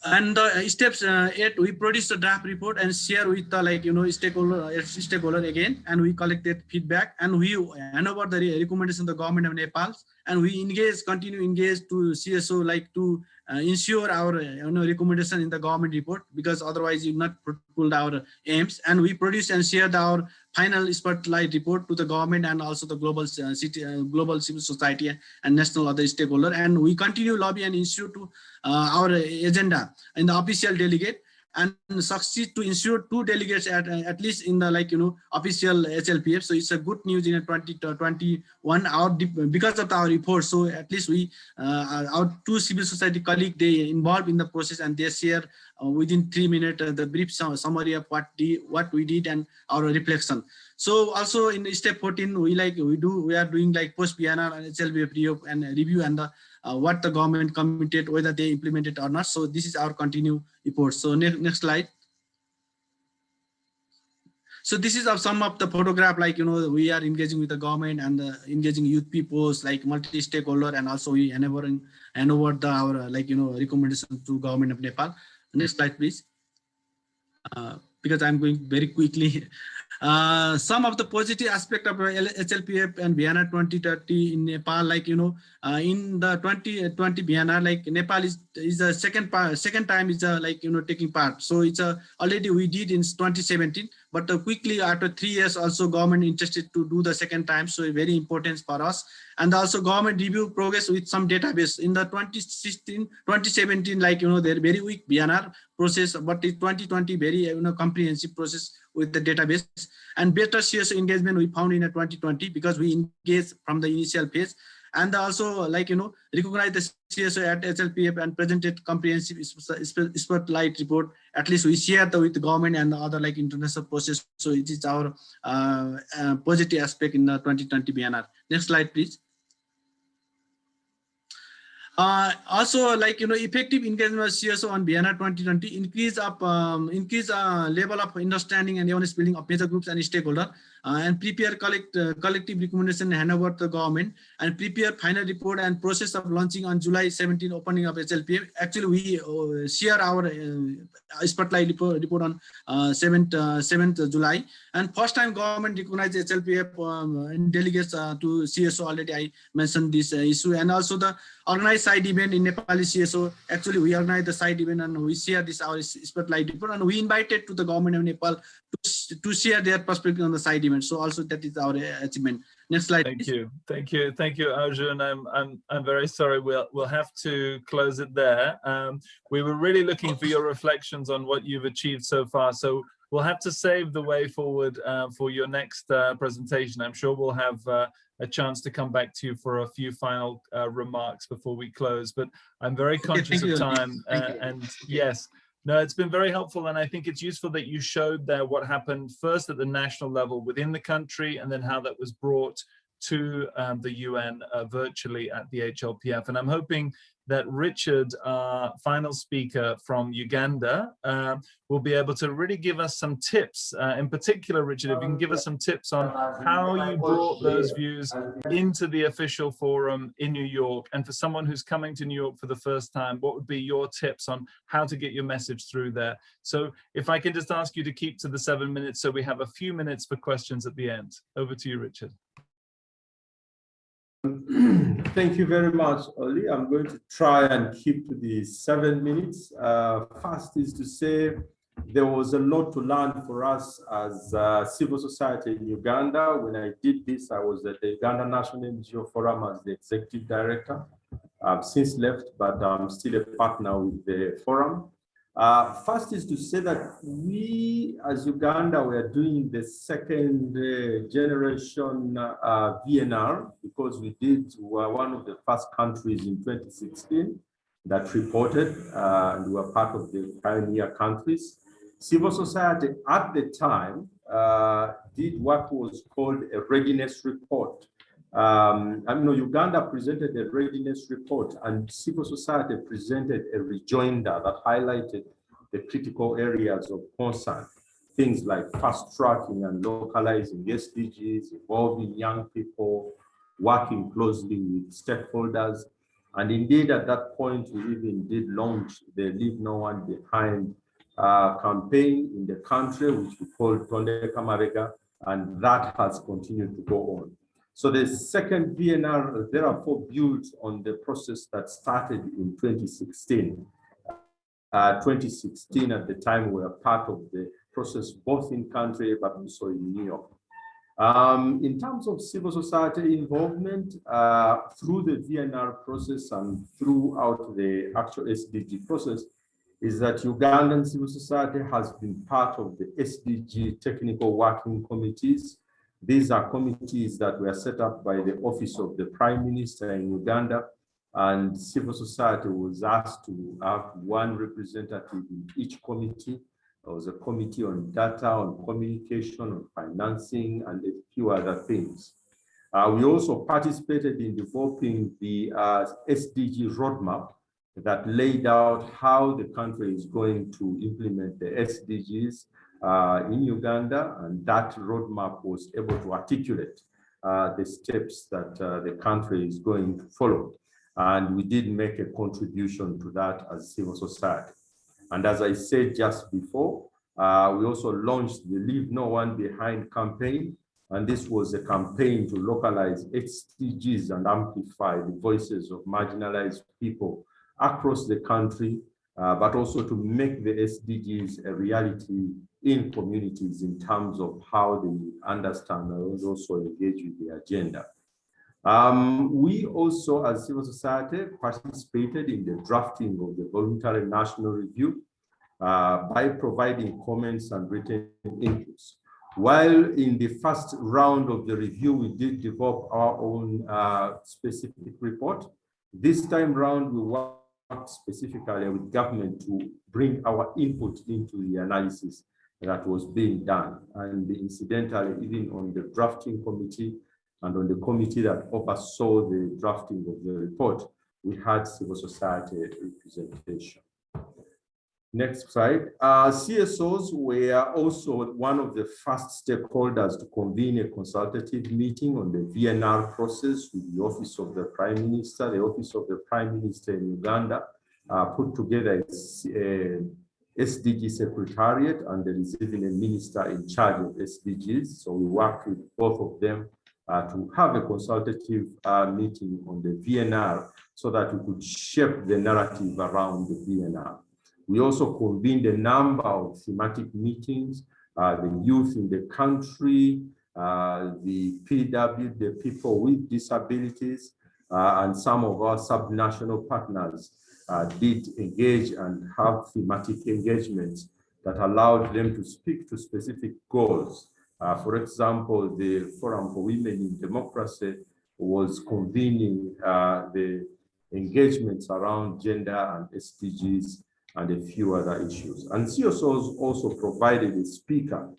And steps 8, we produce a draft report and share with the like, you know, stakeholder again, and we collected feedback, and we hand over the recommendation to the government of Nepal, and we continue engage to CSO, like to ensure our, you know, recommendation in the government report, because otherwise you not fulfill our aims. And we produce and share our final spotlight report to the government and also the global global civil society and national other stakeholder. And we continue lobby and issue to our agenda in the official delegate. and succeed to ensure 2 delegates at least in the official HLPF. So it's a good news in 2021 because of our report. So at least we our 2 civil society colleagues, they involved in the process and they share within 3 minutes the brief summary of what we did and our reflection. So also in step 14 we are doing post Vienna and HLPF review and what the government committed, whether they implemented or not. So this is our continued report. So next slide. So this is some of the photograph, we are engaging with the government and engaging youth peoples, multi-stakeholder, and also we hand over our recommendation to government of Nepal. Next slide, please. Because I'm going very quickly. Some of the positive aspect of HLPF and Vienna 2030 in Nepal, in the 2020 Vienna, Nepal is the second time is taking part. So it's already we did in 2017, but quickly after 3 years also government interested to do the second time. So very important for us. And also government review progress with some database in the 2016, 2017, they're very weak Vienna process, but in 2020 very comprehensive process with the database, and better CSO engagement we found in 2020 because we engaged from the initial phase, and also recognize the CSO at HLPF and presented comprehensive spotlight report. At least we shared with the government and the other international process. So it is our positive aspect in the 2020 BNR. Next slide, please. Also, effective engagement with CSO on Vienna 2020 increase level of understanding and awareness building of major groups and stakeholders, and prepare collective recommendation hand over to the government, and prepare final report and process of launching on July 17 opening of HLPF. Actually, we share our spotlight report on 7th July, and first time government recognized HLPF and delegates to CSO. Already I mentioned this issue, and also the organized side event in Nepali CSO. Actually, we organized the side event and we share this our spotlight report, and we invited to the government of Nepal to share their perspective on the side event. So also that is our achievement. Next slide. Thank you, Arjun. I'm very sorry. We'll have to close it there. We were really looking for your reflections on what you've achieved so far. So we'll have to save the way forward for your next presentation. I'm sure we'll have a chance to come back to you for a few final remarks before we close. But I'm very conscious of time. And yes. No, it's been very helpful, and I think it's useful that you showed there what happened first at the national level within the country, and then how that was brought to the UN virtually at the HLPF. And I'm hoping that Richard, our final speaker from Uganda, will be able to really give us some tips. In particular, Richard, if you can give us some tips on how you brought those views into the official forum in New York. And for someone who's coming to New York for the first time, what would be your tips on how to get your message through there? So if I can just ask you to keep to the 7 minutes so we have a few minutes for questions at the end. Over to you, Richard. Thank you very much, Oli. I'm going to try and keep to the 7 minutes. First is to say there was a lot to learn for us as civil society in Uganda. When I did this, I was at the Uganda National NGO Forum as the executive director. I've since left, but I'm still a partner with the forum. First is to say that we, as Uganda, we are doing the second generation VNR, because we were one of the first countries in 2016 that reported, and we were part of the pioneer countries. Civil society at the time did what was called a readiness report. Uganda presented a readiness report, and civil society presented a rejoinder that highlighted the critical areas of concern. Things like fast tracking and localizing SDGs, involving young people, working closely with stakeholders. And indeed, at that point, we even did launch the Leave No One Behind campaign in the country, which we called Tonde Kamarega, and that has continued to go on. So the second VNR therefore builds on the process that started in 2016. 2016, at the time, we were part of the process both in country but also in New York. In terms of civil society involvement, through the VNR process and throughout the actual SDG process, is that Ugandan civil society has been part of the SDG technical working committees. These are committees that were set up by the Office of the Prime Minister in Uganda, and civil society was asked to have one representative in each committee. There was a committee on data, on communication, on financing, and a few other things. We also participated in developing the SDG roadmap that laid out how the country is going to implement the SDGs in Uganda, and that roadmap was able to articulate the steps that the country is going to follow. And we did make a contribution to that as civil society. And as I said just before, we also launched the Leave No One Behind campaign. And this was a campaign to localize SDGs and amplify the voices of marginalized people across the country, but also to make the SDGs a reality in communities in terms of how they understand and also engage with the agenda. We also, as civil society, participated in the drafting of the Voluntary National Review by providing comments and written inputs. While in the first round of the review, we did develop our own specific report, this time round, we worked specifically with government to bring our input into the analysis that was being done. And incidentally, even on the drafting committee and on the committee that oversaw the drafting of the report, we had civil society representation. Next slide. CSOs were also one of the first stakeholders to convene a consultative meeting on the VNR process with the Office of the Prime Minister. The Office of the Prime Minister in Uganda put together a SDG Secretariat, and there is even a minister in charge of SDGs. So we worked with both of them to have a consultative meeting on the VNR so that we could shape the narrative around the VNR. We also convened a number of thematic meetings, the youth in the country, the PW, the people with disabilities, and some of our subnational partners did engage and have thematic engagements that allowed them to speak to specific goals. For example, the Forum for Women in Democracy was convening the engagements around gender and SDGs and a few other issues. And CSOs also provided a speaker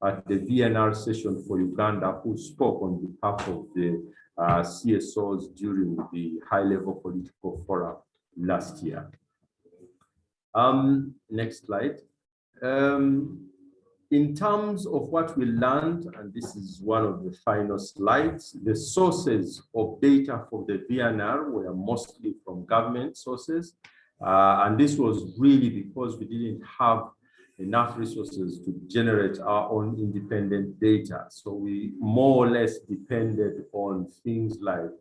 at the VNR session for Uganda who spoke on behalf of the CSOs during the high-level political forum last year. Next slide. In terms of what we learned, and this is one of the final slides, the sources of data for the VNR were mostly from government sources. And this was really because we didn't have enough resources to generate our own independent data. So we more or less depended on things like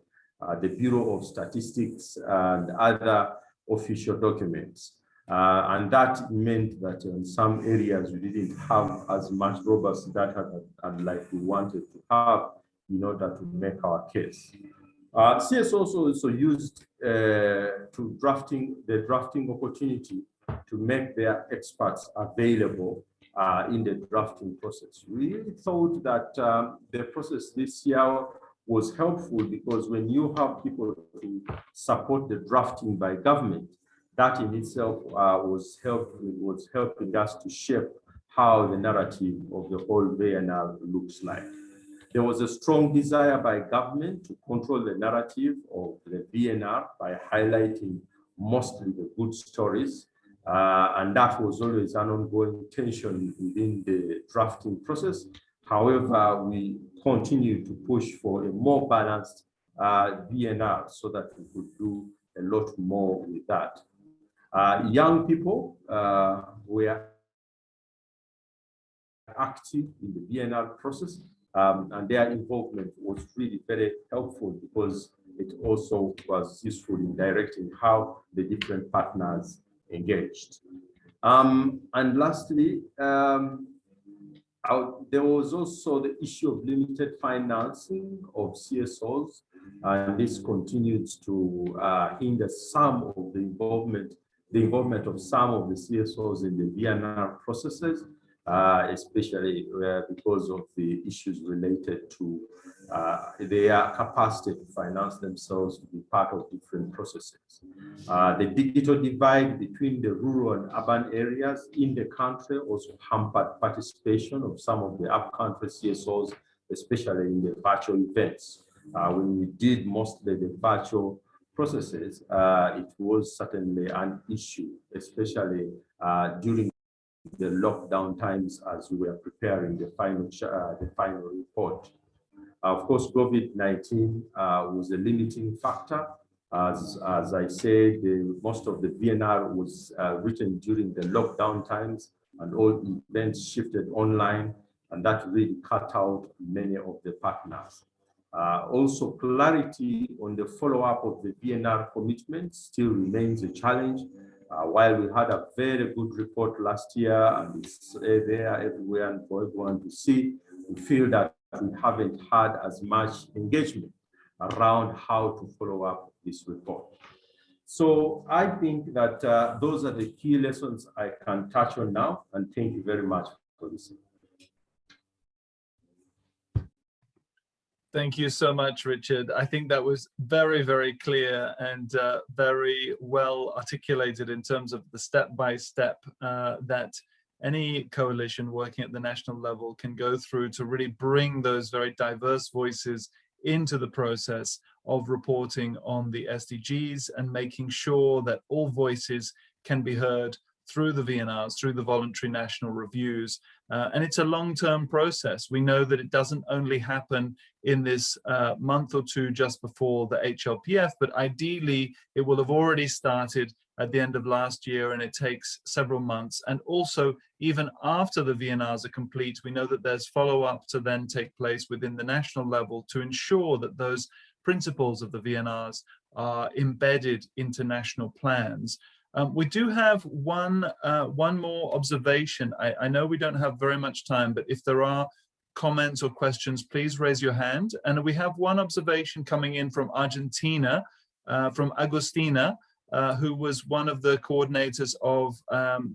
the Bureau of Statistics and other official documents. And that meant that in some areas we didn't have as much robust data like we wanted to have in order to make our case. CS also used the drafting opportunity to make their experts available in the drafting process. We really thought that the process this year was helpful because when you have people to support the drafting by government, that in itself was helping us to shape how the narrative of the whole VNR looks like. There was a strong desire by government to control the narrative of the VNR by highlighting mostly the good stories. And that was always an ongoing tension within the drafting process. However, we continue to push for a more balanced VNR so that we could do a lot more with that. Young people were active in the VNR process. And their involvement was really very helpful because it also was useful in directing how the different partners engaged. And lastly, there was also the issue of limited financing of CSOs, and this continues to hinder some of the involvement the involvement of some of the CSOs in the VNR processes, especially because of the issues related to their capacity to finance themselves to be part of different processes. The digital divide between the rural and urban areas in the country also hampered participation of some of the upcountry CSOs, especially in the virtual events. When we did mostly the virtual processes, it was certainly an issue, especially during the lockdown times as we were preparing the final report. Of course, COVID-19 was a limiting factor. As I said, most of the VNR was written during the lockdown times, and all events shifted online, and that really cut out many of the partners. Also, clarity on the follow-up of the VNR commitment still remains a challenge. While we had a very good report last year, and it's there everywhere and for everyone to see, we feel that we haven't had as much engagement around how to follow up this report. So I think that those are the key lessons I can touch on now, and thank you very much for listening. Thank you so much, Richard. I think that was very, very clear and very well articulated in terms of the step-by-step that any coalition working at the national level can go through to really bring those very diverse voices into the process of reporting on the SDGs and making sure that all voices can be heard through the VNRs, through the voluntary national reviews. And it's a long-term process. We know that it doesn't only happen in this month or two just before the Hlpf, but ideally it will have already started at the end of last year, and it takes several months. And also, even after the VNRs are complete, we know that there's follow-up to then take place within the national level to ensure that those principles of the VNRs are embedded into national plans. We do have one more observation. I know we don't have very much time, but if there are comments or questions, please raise your hand. And we have one observation coming in from Argentina, from Agustina, who was one of the coordinators of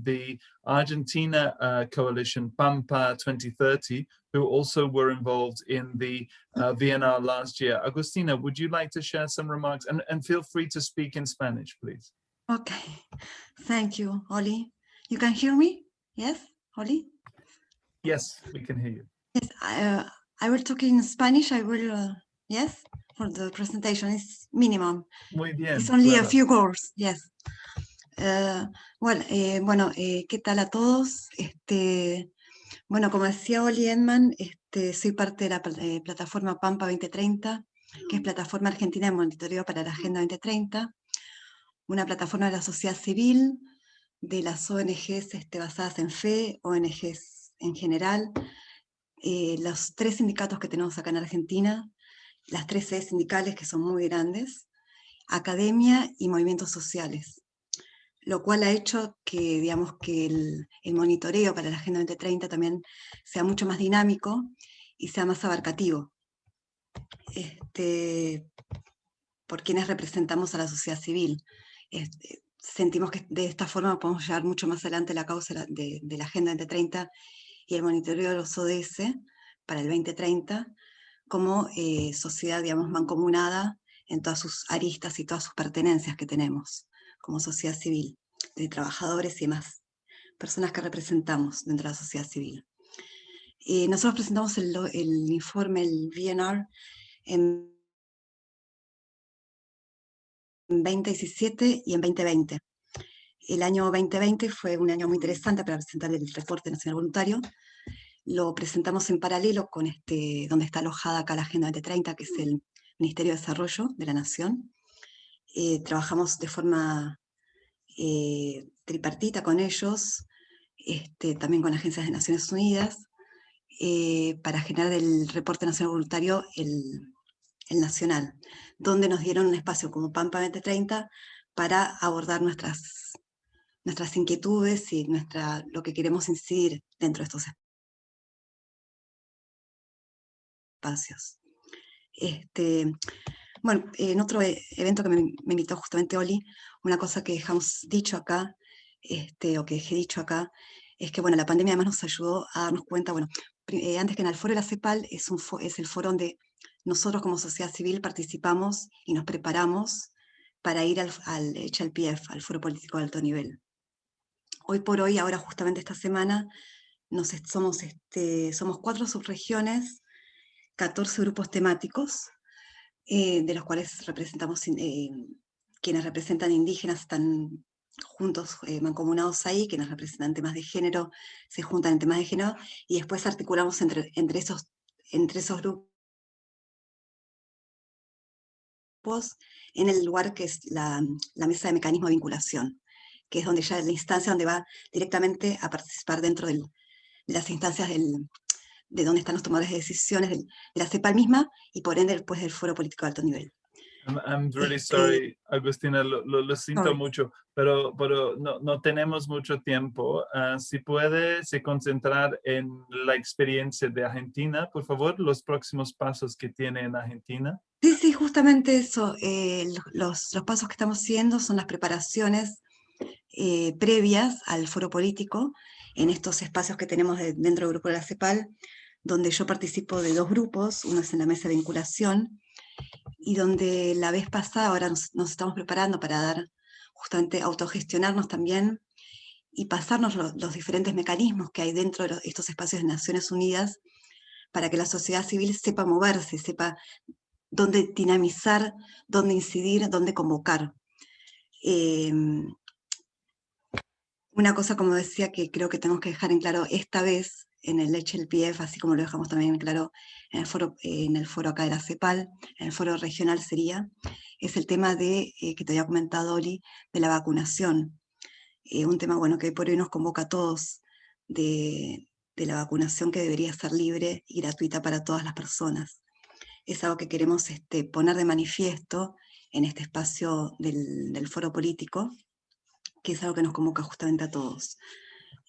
the Argentina coalition, Pampa 2030, who also were involved in the VNR last year. Agustina, would you like to share some remarks? And feel free to speak in Spanish, please. Okay, thank you, Oli. You can hear me? Yes, Oli? Yes, we can hear you. Yes, I will talk in Spanish. I will, yes, for the presentation. It's minimum. Muy bien. It's only claro. a few words, yes. Bueno, ¿qué tal a todos? Bueno, como decía Oli Edman, soy parte de la plataforma Pampa 2030, que es Plataforma Argentina de Monitoreo para la Agenda 2030. Una plataforma de la sociedad civil, de las ONGs basadas en fe, ONGs en general, los 3 sindicatos que tenemos acá en Argentina, las 3 sedes sindicales que son muy grandes, academia y movimientos sociales, lo cual ha hecho que, digamos, que el monitoreo para la Agenda 2030 también sea mucho más dinámico y sea más abarcativo, por quienes representamos a la sociedad civil. Sentimos que de esta forma podemos llevar mucho más adelante la causa de la Agenda 2030 y el monitoreo de los ODS para el 2030 como sociedad, digamos, mancomunada en todas sus aristas y todas sus pertenencias que tenemos como sociedad civil, de trabajadores y demás personas que representamos dentro de la sociedad civil. Nosotros presentamos el informe, el VNR, en 2017 y en 2020. El año 2020 fue un año muy interesante para presentar el reporte nacional voluntario. Lo presentamos en paralelo con donde está alojada acá la Agenda 2030, que es el Ministerio de Desarrollo de la Nación. Trabajamos de forma tripartita con ellos, también con agencias de Naciones Unidas, para generar el reporte nacional voluntario, el nacional, donde nos dieron un espacio como Pampa 2030 para abordar nuestras inquietudes y lo que queremos incidir dentro de estos espacios. Bueno, en otro evento que me invitó justamente Oli, una cosa que dejamos dicho acá, o que dejé dicho acá, es que bueno, la pandemia además nos ayudó a darnos cuenta, bueno, antes que nada, el foro de la CEPAL es el foro donde nosotros como sociedad civil participamos y nos preparamos para ir al Hlpf, al Foro Político de Alto Nivel. Hoy por hoy, ahora justamente esta semana, somos 4 subregiones, 14 grupos temáticos, de los cuales representamos, quienes representan indígenas están juntos, mancomunados ahí, quienes representan temas de género se juntan en temas de género, y después articulamos entre esos grupos en el lugar que es la mesa de mecanismo de vinculación, que es donde ya la instancia donde va directamente a participar dentro de las instancias de donde están los tomadores de decisiones de la CEPAL misma y por ende después del Foro Político de Alto Nivel. I'm really sorry, Agustina, lo siento mucho, pero no tenemos mucho tiempo. Si puede se concentrar en la experiencia de Argentina, por favor, los próximos pasos que tiene en Argentina. Sí, justamente eso. Los pasos que estamos siguiendo son las preparaciones previas al foro político en estos espacios que tenemos dentro del grupo de la CEPAL, donde yo participo de 2 grupos, uno es en la mesa de vinculación, y donde la vez pasada, ahora nos estamos preparando para dar, justamente autogestionarnos también, y pasarnos los diferentes mecanismos que hay dentro de estos espacios de Naciones Unidas, para que la sociedad civil sepa moverse, sepa dónde dinamizar, dónde incidir, dónde convocar. Una cosa, como decía, que creo que tenemos que dejar en claro esta vez en el Hlpf, así como lo dejamos también en claro en el foro acá de la CEPAL, en el foro regional sería, es el tema de, que te había comentado Oli, de la vacunación. Un tema, bueno, que por hoy nos convoca a todos, de la vacunación que debería ser libre y gratuita para todas las personas. Es algo que queremos poner de manifiesto en este espacio del foro político, que es algo que nos convoca justamente a todos.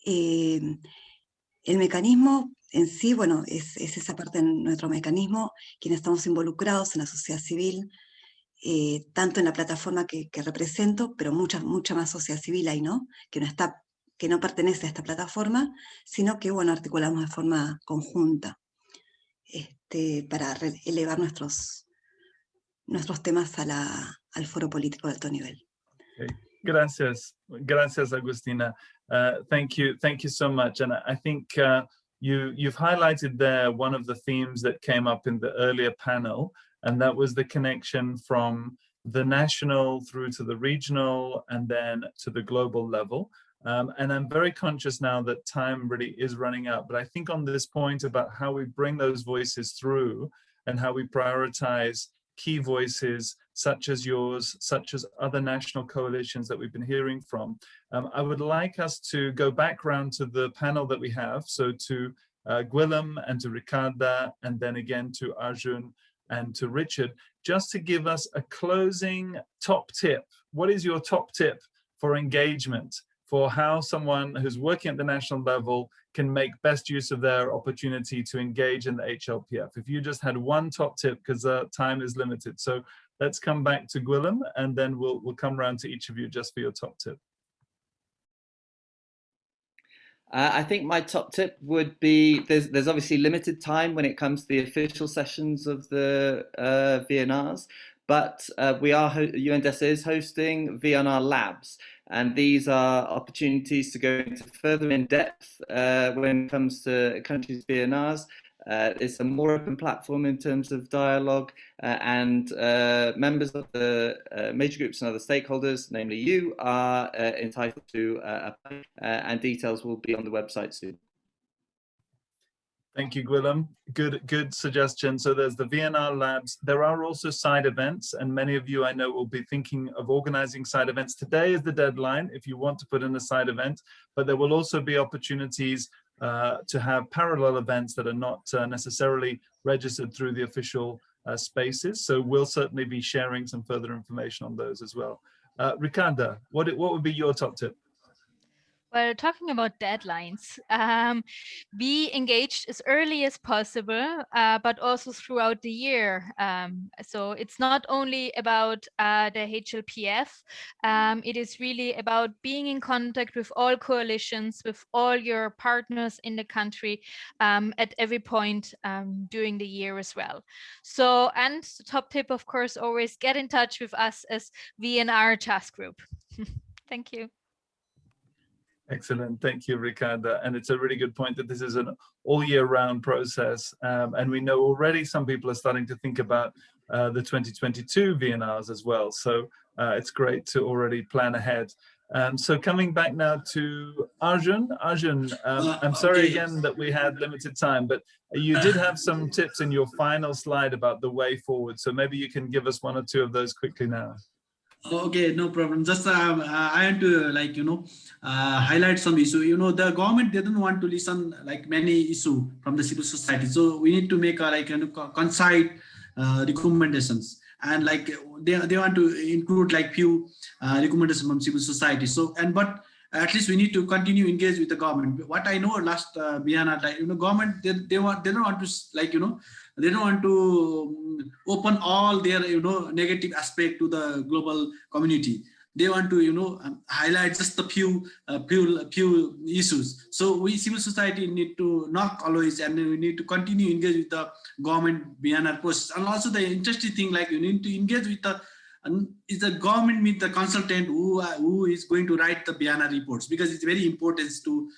El mecanismo en sí, bueno, es esa parte de nuestro mecanismo, quienes estamos involucrados en la sociedad civil, tanto en la plataforma que represento, pero mucha más sociedad civil ahí, ¿no? Que no pertenece a esta plataforma, sino que, bueno, articulamos de forma conjunta para elevar nuestros temas al foro político de alto nivel. Okay. Gracias, Agustina. Thank you so much. And I think you've highlighted there one of the themes that came up in the earlier panel, and that was the connection from the national through to the regional and then to the global level. And I'm very conscious now that time really is running out, but I think on this point about how we bring those voices through and how we prioritize key voices such as yours, such as other national coalitions that we've been hearing from. I would like us to go back round to the panel that we have, so to Gwilym and to Ricardo, and then again to Arjun and to Richard, just to give us a closing top tip. What is your top tip for engagement, for how someone who's working at the national level can make best use of their opportunity to engage in the Hlpf? If you just had one top tip, because time is limited. So let's come back to Gwilym, and then we'll come around to each of you just for your top tip. I think my top tip would be, there's obviously limited time when it comes to the official sessions of the Vnrs, but UNDESA is hosting VNR Labs, and these are opportunities to go into further in depth when it comes to countries' VNRs. It's a more open platform in terms of dialogue, and members of the major groups and other stakeholders, namely you, are entitled to and details will be on the website soon. Thank you, Gwilym. Good suggestion. So there's the VNR Labs. There are also side events, and many of you I know will be thinking of organizing side events. Today is the deadline if you want to put in a side event, but there will also be opportunities to have parallel events that are not necessarily registered through the official spaces. So we'll certainly be sharing some further information on those as well. Ricardo, what would be your top tip? Well, talking about deadlines, be engaged as early as possible, but also throughout the year. So it's not only about the Hlpf, it is really about being in contact with all coalitions, with all your partners in the country at every point during the year as well. So, and the top tip, of course, always get in touch with us as VNR task group. Thank you. Excellent. Thank you, Ricardo. And it's a really good point that this is an all year round process. And we know already some people are starting to think about the 2022 VNRs as well. So it's great to already plan ahead. So coming back now to Arjun. Arjun, I'm sorry again that we had limited time, but you did have some tips in your final slide about the way forward. So maybe you can give us one or two of those quickly now. Okay, no problem. Just I want to highlight some issue. The government didn't want to listen many issue from the civil society. So we need to make concise recommendations, and they want to include few recommendations from civil society. So but at least we need to continue engage with the government. What I know last Vienna, government they don't want to they don't want to open all their negative aspect to the global community. They want to highlight just a few issues. So we civil society need to knock always, and we need to continue engage with the government Vienna process. And also the interesting thing, you need to engage with the is the government meet the consultant who is going to write the Vienna reports, because it's very important to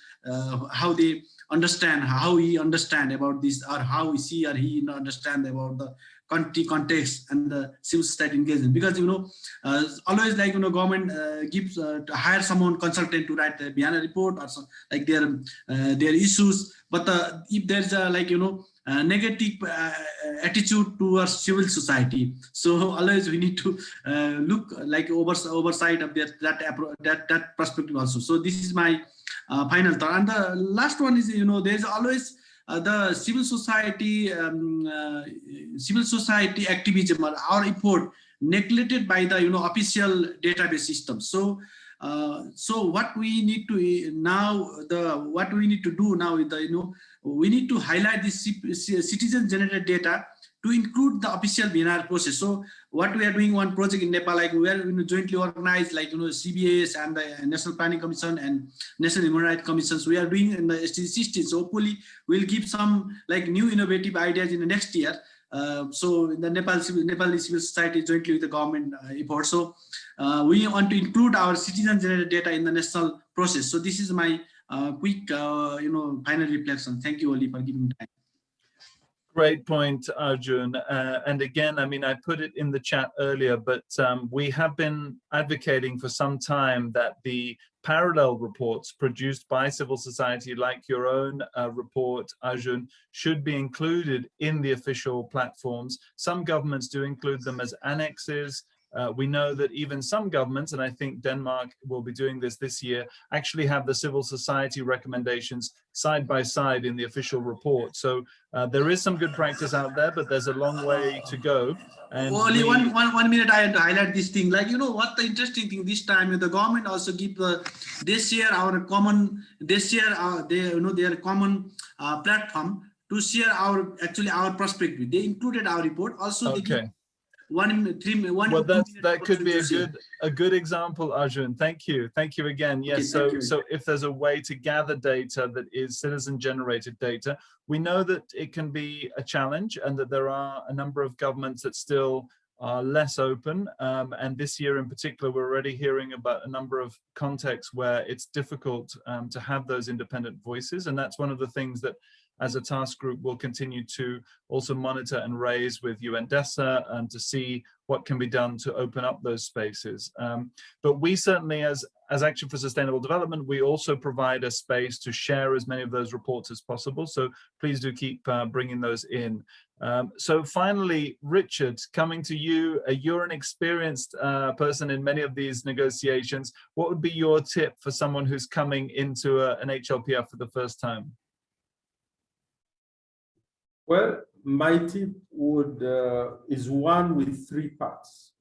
how they understand, how he understand about this, or how she or he understand about the country context and the civil society engagement. Because always government gives to hire someone consultant to write the Vienna report or some, their issues, but if there's a negative attitude towards civil society, so always we need to look oversight of that perspective also. So this is my final thought. And the last one is there's always the civil society activism or our effort neglected by the official database system. So so what we need to now do now is we need to highlight this citizen generated data to include the official VNR process. So what we are doing one project in Nepal, we are jointly organized, CBS and the National Planning Commission and National Human Rights Commissions. We are doing in the SDG 16. So hopefully we'll give some new innovative ideas in the next year. So in the Nepali civil society jointly with the government effort. So we want to include our citizen generated data in the national process. So this is my quick final reflection. Thank you, Oli, for giving me time. Great point, Arjun. And again, I put it in the chat earlier, but we have been advocating for some time that the parallel reports produced by civil society, like your own report, Arjun, should be included in the official platforms. Some governments do include them as annexes. We know that even some governments, and I think Denmark will be doing this year, actually have the civil society recommendations side by side in the official report. So there is some good practice out there, but there's a long way to go. And only one minute I had to highlight this thing. What the interesting thing this time, the government also give this year our common, their common platform to share our perspective. They included our report. Also, okay. That could be a good example, Arjun. Thank you again. Yes. Okay, so if there's a way to gather data that is citizen generated data, we know that it can be a challenge, and that there are a number of governments that still are less open. And this year in particular, we're already hearing about a number of contexts where it's difficult to have those independent voices, and that's one of the things that, as a task group, we'll continue to also monitor and raise with UNDESA and to see what can be done to open up those spaces. But we certainly, as Action for Sustainable Development, we also provide a space to share as many of those reports as possible. So please do keep bringing those in. So finally, Richard, coming to you, you're an experienced person in many of these negotiations. What would be your tip for someone who's coming into an Hlpf for the first time? Well, my tip is one with three parts.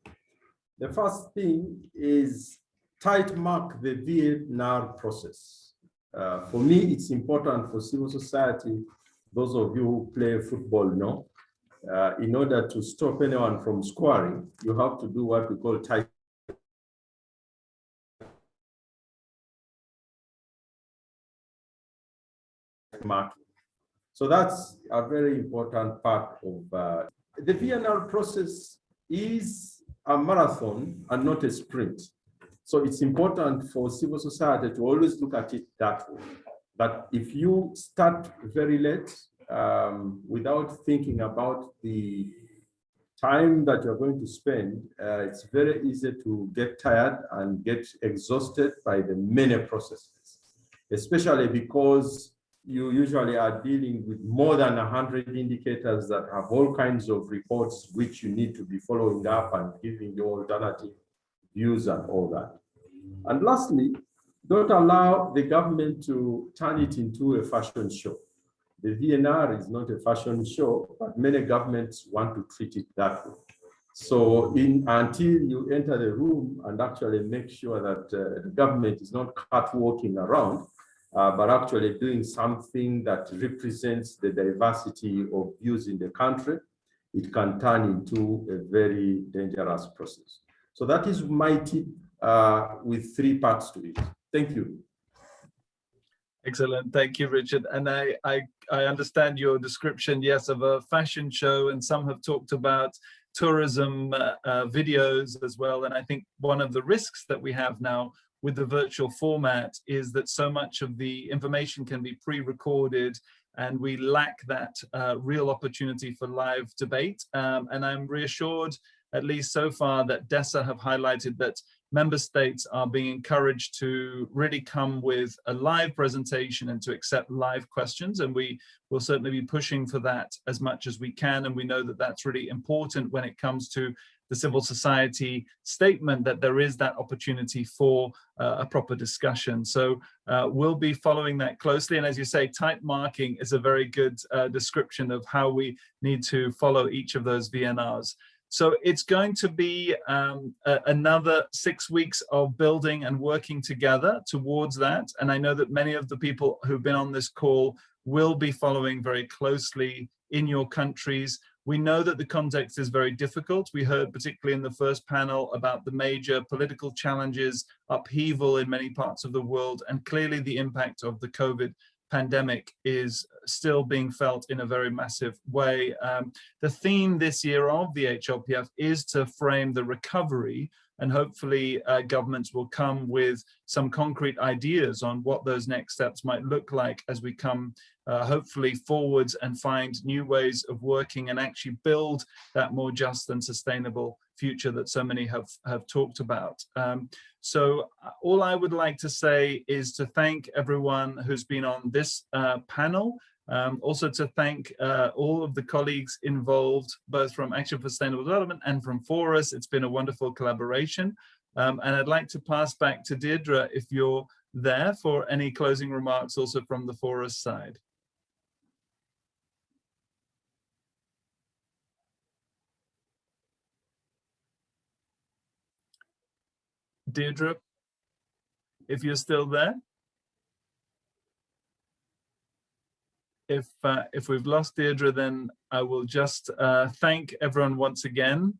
The first thing is tight mark the VNR process. For me, it's important for civil society, those of you who play football know, in order to stop anyone from scoring, you have to do what we call tight marking. So that's a very important part of the VNR process is a marathon and not a sprint. So it's important for civil society to always look at it that way. That if you start very late without thinking about the time that you're going to spend, it's very easy to get tired and get exhausted by the many processes, especially because you usually are dealing with more than 100 indicators that have all kinds of reports which you need to be following up and giving your alternative views and all that. And lastly, don't allow the government to turn it into a fashion show. The VNR is not a fashion show, but many governments want to treat it that way. So until you enter the room and actually make sure that the government is not catwalking around, but actually doing something that represents the diversity of views in the country, it can turn into a very dangerous process. So that is my tip with 3 parts to it. Thank you. Excellent. Thank you, Richard. And I understand your description, yes, of a fashion show, and some have talked about tourism videos as well. And I think one of the risks that we have now with the virtual format is that so much of the information can be pre-recorded, and we lack that real opportunity for live debate. And I'm reassured, at least so far, that DESA have highlighted that member states are being encouraged to really come with a live presentation and to accept live questions. And we will certainly be pushing for that as much as we can. And we know that that's really important when it comes to the civil society statement, that there is that opportunity for a proper discussion. So we'll be following that closely. And as you say, tight marking is a very good description of how we need to follow each of those VNRs. So it's going to be another 6 weeks of building and working together towards that. And I know that many of the people who've been on this call will be following very closely in your countries. We know that the context is very difficult. We heard particularly in the first panel about the major political challenges, upheaval in many parts of the world, and clearly the impact of the COVID pandemic is still being felt in a very massive way. The theme this year of the Hlpf is to frame the recovery, and hopefully governments will come with some concrete ideas on what those next steps might look like as we come hopefully forwards and find new ways of working and actually build that more just and sustainable future that so many have talked about. So all I would like to say is to thank everyone who's been on this panel. Also to thank all of the colleagues involved, both from Action for Sustainable Development and from Forus. It's been a wonderful collaboration. And I'd like to pass back to Deirdre if you're there for any closing remarks also from the Forus side. Deirdre, if you're still there. If we've lost Deirdre, then I will just thank everyone once again.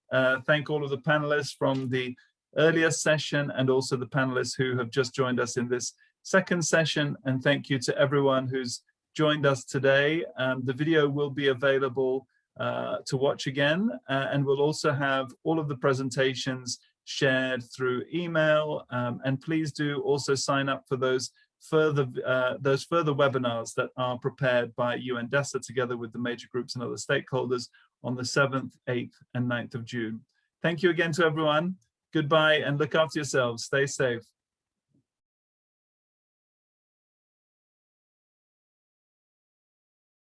Thank all of the panelists from the earlier session and also the panelists who have just joined us in this second session. And thank you to everyone who's joined us today. The video will be available to watch again, and we'll also have all of the presentations shared through email. And please do also sign up for those further webinars that are prepared by UNDESA together with the major groups and other stakeholders on the 7th, 8th, and 9th of June. Thank you again to everyone. Goodbye and look after yourselves. Stay safe.